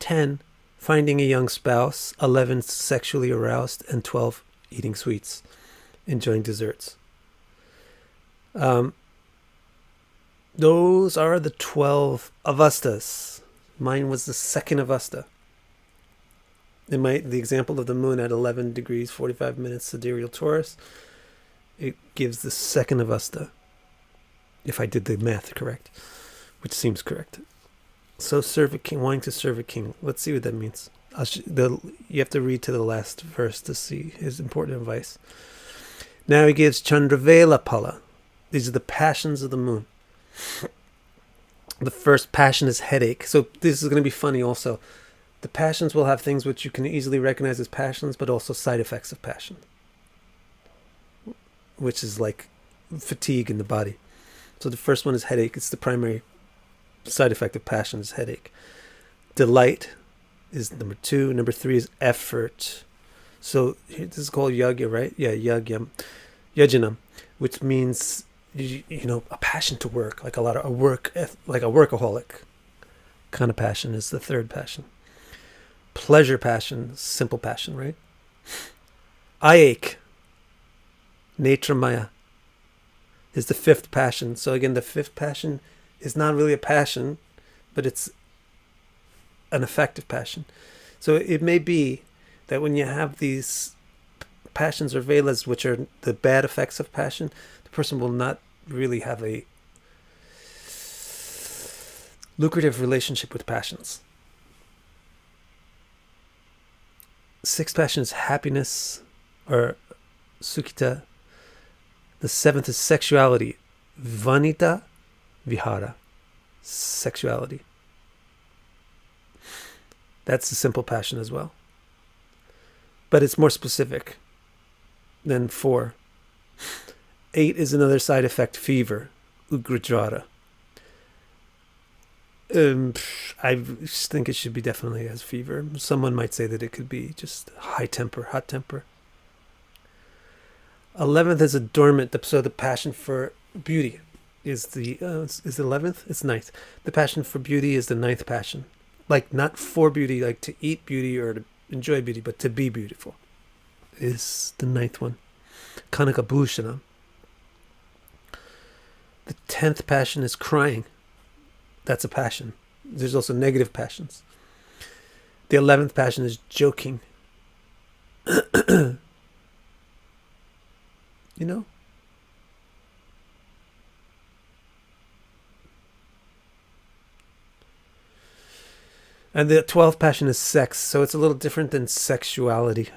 10, finding a young spouse. 11, sexually aroused. And 12, eating sweets, enjoying desserts. Those are the 12 avastas. Mine was the second avasta. The example of the moon at 11 degrees 45 minutes sidereal Taurus, it gives the second avasta, if I did the math correct, which seems correct. So serve a king, wanting to serve a king. Let's see what that means. You have to read to the last verse to see his important advice. Now he gives Chandravela Pala. These are the passions of the moon. The first passion is headache. So this is going to be funny also. The passions will have things which you can easily recognize as passions, but also side effects of passion, which is like fatigue in the body. So the first one is headache. It's the primary side effect of passion is headache. Delight is number 2. Number 3 is effort. So this is called yagya, right? Yeah, yajnam, which means a passion to work, like a workaholic kind of passion is the third passion. Pleasure passion, simple passion, right? Ayek, netramaya, is the fifth passion. So again, the fifth passion is not really a passion, but it's an effective passion. So it may be that when you have these passions or velas, which are the bad effects of passion, the person will not really have a lucrative relationship with passions. Sixth passion is happiness, or sukhita. The seventh is sexuality, vanita vihara, sexuality. That's a simple passion as well, but it's more specific than 4. 8 is another side effect, fever, ugrajara. I just think it should be definitely as fever. Someone might say that it could be just hot temper. 11th is a dormant, so the passion for beauty is the 11th? It's 9th. The passion for beauty is the 9th passion. Like not for beauty, like to eat beauty or to enjoy beauty, but to be beautiful is the 9th one. Kanaka Bhushanam. The 10th passion is crying. That's a passion. There's also negative passions. The 11th passion is joking. And the 12th passion is sex. So it's a little different than sexuality.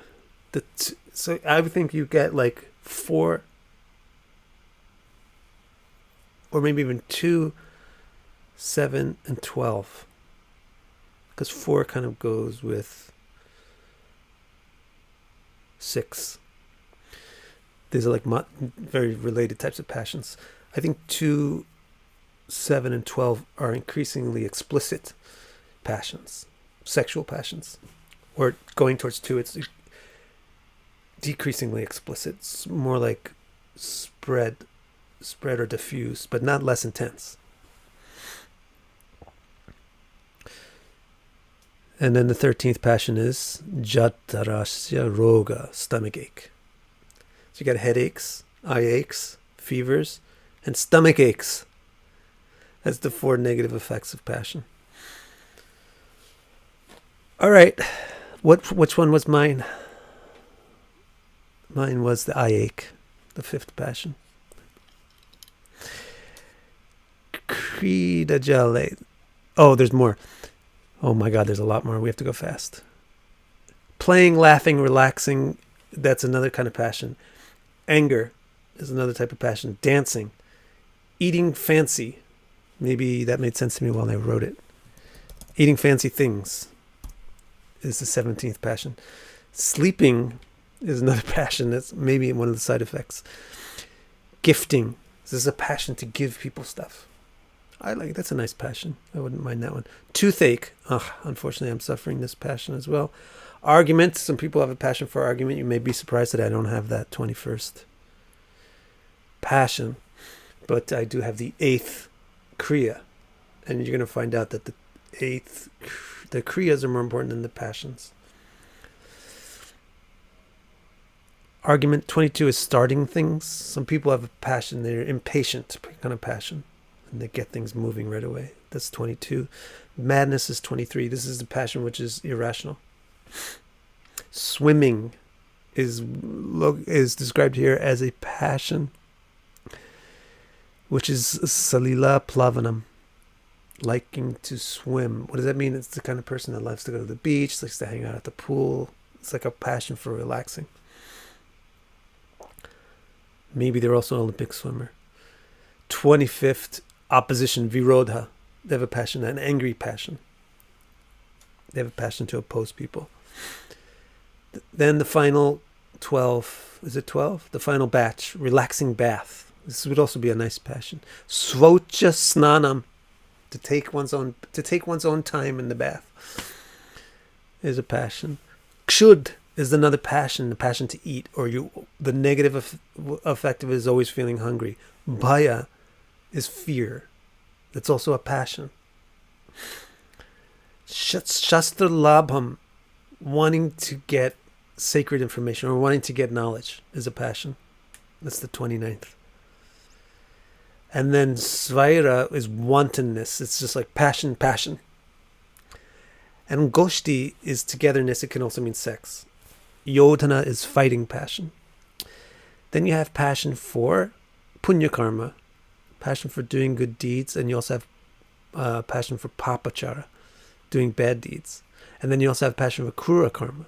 So I would think you get like 4 or maybe even 2, 7, and 12. Because 4 kind of goes with 6. These are like very related types of passions. I think 2, 7, and 12 are increasingly explicit passions, sexual passions. Or going towards 2, it's decreasingly explicit. It's more like spread or diffuse, but not less intense. And then the 13th passion is Jatarasya Roga, stomach ache. So you got headaches, eye aches, fevers, and stomach aches. That's the 4 negative effects of passion. All right, which one was mine? Mine was the eye ache, the 5th passion. Krida Jale. Oh, there's more. Oh my God, there's a lot more. We have to go fast. Playing, laughing, relaxing, that's another kind of passion. Anger is another type of passion. Dancing. Eating fancy. Maybe that made sense to me while I wrote it. Eating fancy things is the 17th passion. Sleeping is another passion. That's maybe one of the side effects. Gifting. This is a passion to give people stuff. That's a nice passion. I wouldn't mind that one. Toothache. Unfortunately, I'm suffering this passion as well. Argument. Some people have a passion for argument. You may be surprised that I don't have that 21st passion. But I do have the 8th Kriya. And you're going to find out that the Kriyas are more important than the passions. Argument 22 is starting things. Some people have a passion. They're impatient kind of passion. And they get things moving right away. That's 22. Madness is 23. This is the passion which is irrational. Swimming is described here as a passion which is salila plavanam, liking to swim. What does that mean? It's the kind of person that loves to go to the beach, likes to hang out at the pool. It's like a passion for relaxing. Maybe they're also an Olympic swimmer. 25th, opposition, virodha. They have a passion, an angry passion. They have a passion to oppose people. Then the final 12, is it 12? The final batch, relaxing bath. This would also be a nice passion. Svocha snanam, to take one's own time in the bath, is a passion. Kshud is another passion, the passion to eat, or the negative effect of it is always feeling hungry. Bhaya is fear. That's also a passion. Shastra labham, wanting to get sacred information or wanting to get knowledge, is a passion. That's the 29th. And then svaira is wantonness. It's just like passion. And goshti is togetherness. It can also mean sex. Yodhana is fighting passion. Then you have passion for punya karma, passion for doing good deeds, and you also have passion for papachara, doing bad deeds. And then you also have passion for krura karma,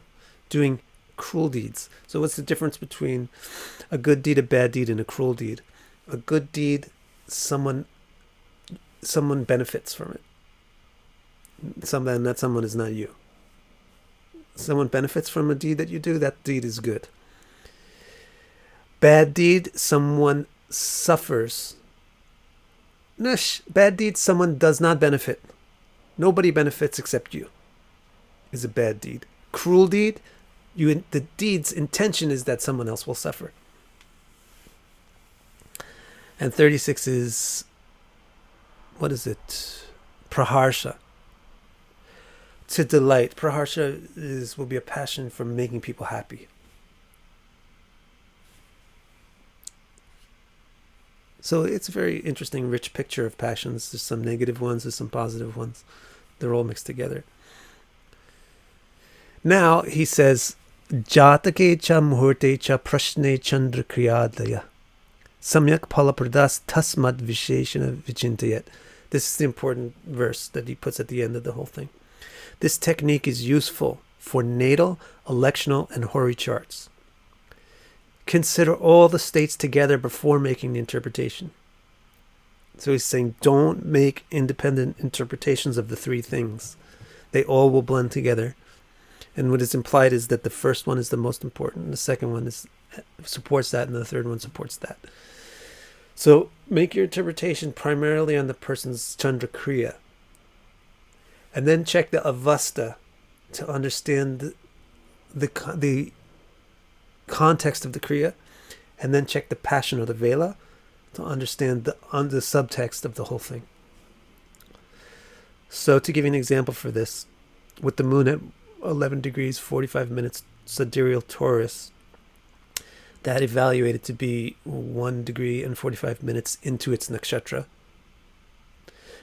doing cruel deeds. So what's the difference between a good deed, a bad deed, and a cruel deed? A good deed, someone benefits from it. That someone is not you. Someone benefits from a deed that you do, that deed is good. Bad deed, someone suffers. Bad deed, someone does not benefit. Nobody benefits except you, is a bad deed. Cruel deed, the deed's intention is that someone else will suffer. And 36 is, what is it? Praharsha. To delight. Praharsha will be a passion for making people happy. So it's a very interesting, rich picture of passions. There's some negative ones, there's some positive ones. They're all mixed together. Now he says, Jatake cha muhurte cha prashne chandra kriyadaya. Samyak palapradas tasmad visheshana vichintayat. This is the important verse that he puts at the end of the whole thing. This technique is useful for natal, electional, and hori charts. Consider all the states together before making the interpretation. So he's saying don't make independent interpretations of the three things. They all will blend together. And what is implied is that the first one is the most important, and the second one supports that, and the third one supports that. So make your interpretation primarily on the person's Chandra Kriya. And then check the Avasta to understand the context of the Kriya. And then check the passion or the Vela to understand the subtext of the whole thing. So to give you an example for this, with the moon at 11 degrees 45 minutes sidereal Taurus, that evaluated to be 1 degree and 45 minutes into its nakshatra.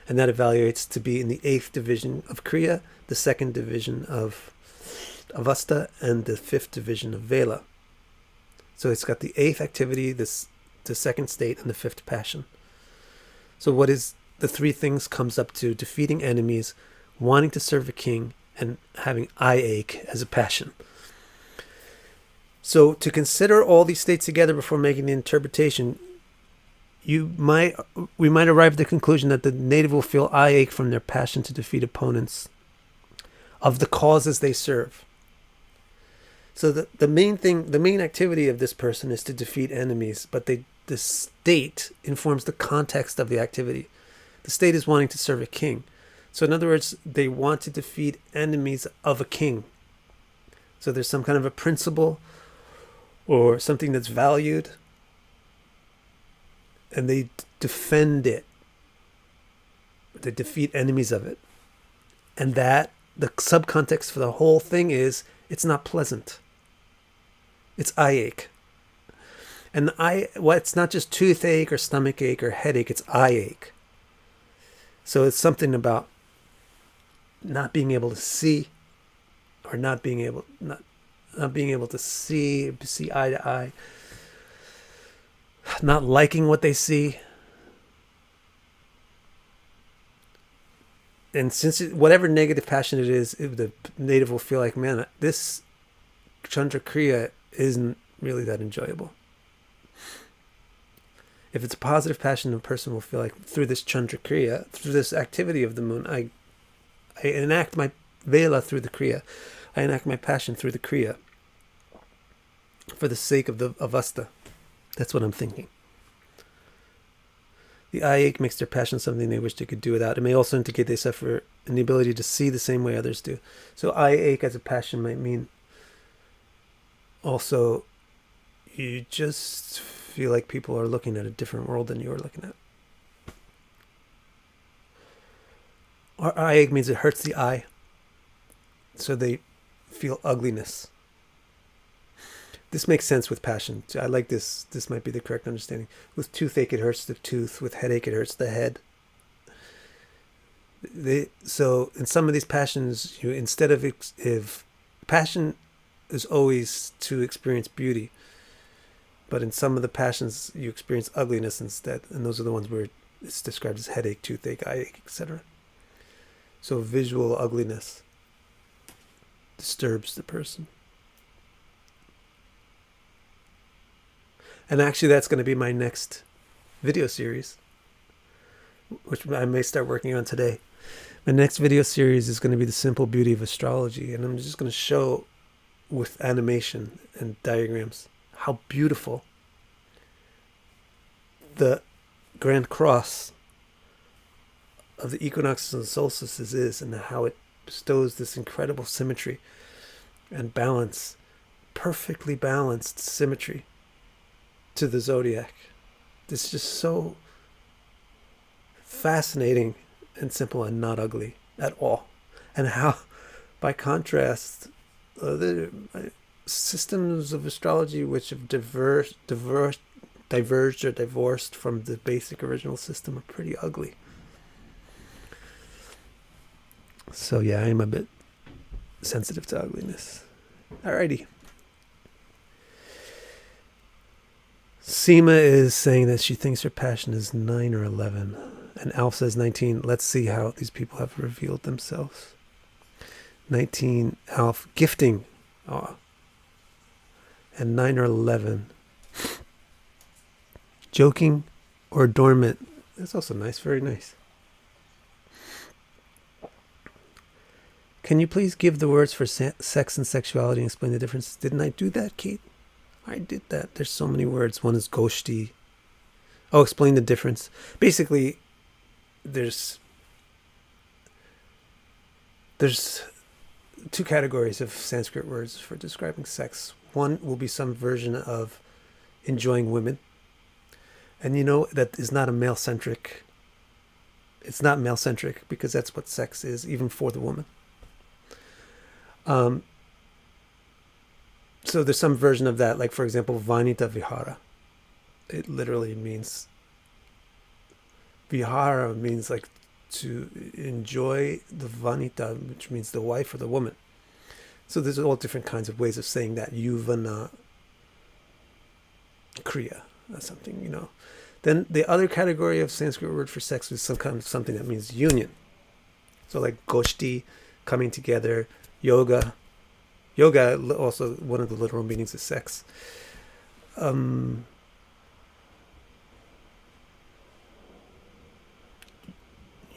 And that evaluates to be in the 8th division of Kriya, the 2nd division of Avasta, and the 5th division of Vela. So it's got the 8th activity, the 2nd state, and the 5th passion. So what is the three things comes up to defeating enemies, wanting to serve a king, and having eye ache as a passion. So to consider all these states together before making the interpretation, we might arrive at the conclusion that the native will feel eye ache from their passion to defeat opponents of the causes they serve. So the main activity of this person is to defeat enemies, but the state informs the context of the activity. The state is wanting to serve a king. So in other words, they want to defeat enemies of a king. So there's some kind of a principle or something that's valued, and they defend it. They defeat enemies of it. And that, the subcontext for the whole thing is, it's not pleasant. It's eye ache. And it's not just toothache or stomach ache or headache, it's eye ache. So it's something about not being able to see, or not being able to see eye to eye, not liking what they see. And since whatever negative passion it is, the native will feel like, man, this Chandra Kriya isn't really that enjoyable. If it's a positive passion, the person will feel like, through this Chandra Kriya, through this activity of the moon, I enact my Vela through the Kriya. I enact my passion through the Kriya for the sake of the Avasta. That's what I'm thinking. The eye ache makes their passion something they wish they could do without. It may also indicate they suffer an inability to see the same way others do. So eye ache as a passion might mean also you just feel like people are looking at a different world than you're looking at. Or eye ache means it hurts the eye, so they feel ugliness. This makes sense with passion. I like this. This might be the correct understanding. With toothache, it hurts the tooth. With headache, it hurts the head. So in some of these passions, instead of if passion is always to experience beauty, but in some of the passions, you experience ugliness instead. And those are the ones where it's described as headache, toothache, eye ache, etc. So visual ugliness disturbs the person. And actually, that's going to be my next video series, which I may start working on today. My next video series is going to be the simple beauty of astrology. And I'm just going to show with animation and diagrams how beautiful the Grand Cross of the equinoxes and solstices is, and how it bestows this incredible symmetry and balance, perfectly balanced symmetry to the zodiac. This is just so fascinating and simple and not ugly at all. And how, by contrast, the systems of astrology which have diverged or divorced from the basic original system are pretty ugly. So yeah, I'm a bit sensitive to ugliness. Alrighty. Seema is saying that she thinks her passion is 9 or 11. And Alf says 19. Let's see how these people have revealed themselves. 19, Alf, gifting. Oh. And 9 or 11. Joking or dormant. That's also nice. Very nice. Can you please give the words for sex and sexuality and explain the difference? Didn't I do that, Kate? I did that. There's so many words. One is goshti. Oh, explain the difference. Basically, there's two categories of Sanskrit words for describing sex. One will be some version of enjoying women. And that is not a male-centric. It's not male-centric because that's what sex is, even for the woman. So there's some version of that, like for example, Vanita Vihara. It literally means, Vihara means like to enjoy the Vanita, which means the wife or the woman. So there's all different kinds of ways of saying that. Yuvana Kriya, or something, Then the other category of Sanskrit word for sex is some kind of something that means union. So like goshti, coming together, yoga. Yoga, also one of the literal meanings is sex.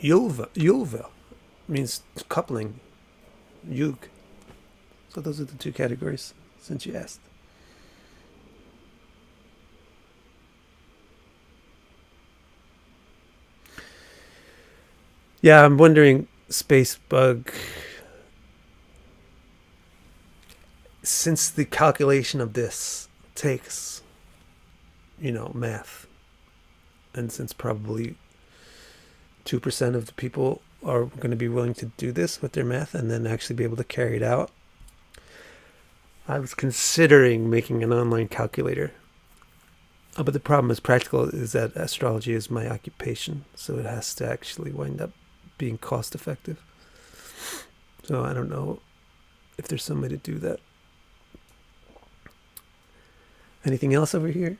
Yulva means coupling, yug. So those are the two categories. since you asked. Yeah, I'm wondering, Space Bug, since the calculation of this takes, math, and since probably 2% of the people are going to be willing to do this with their math and then actually be able to carry it out, I was considering making an online calculator. But the problem is practical is that astrology is my occupation, so it has to actually wind up being cost effective. So I don't know if there's some way to do that. Anything else over here?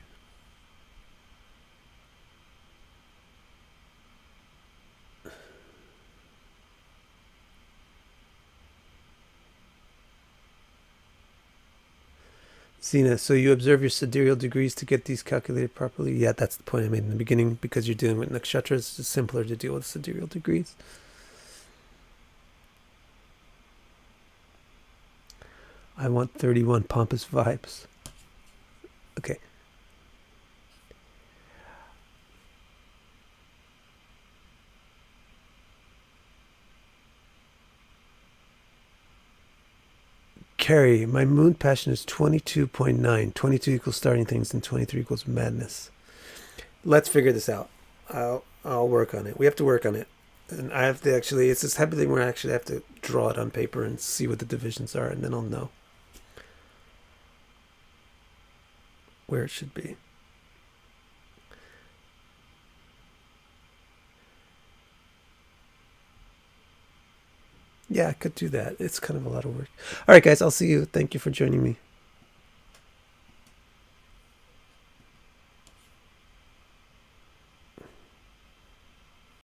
Zena, so you observe your sidereal degrees to get these calculated properly? Yeah, that's the point I made in the beginning. Because you're dealing with nakshatras, it's simpler to deal with sidereal degrees. I want 31 pompous vibes. Okay. Carrie, my moon passion is 22.9. 22 equals starting things and 23 equals madness. Let's figure this out. I'll work on it. We have to work on it. And I have to actually, it's this type of thing where I actually have to draw it on paper and see what the divisions are, and then I'll know where it should be. Yeah, I could do that. It's kind of a lot of work. All right, guys, I'll see you. Thank you for joining me.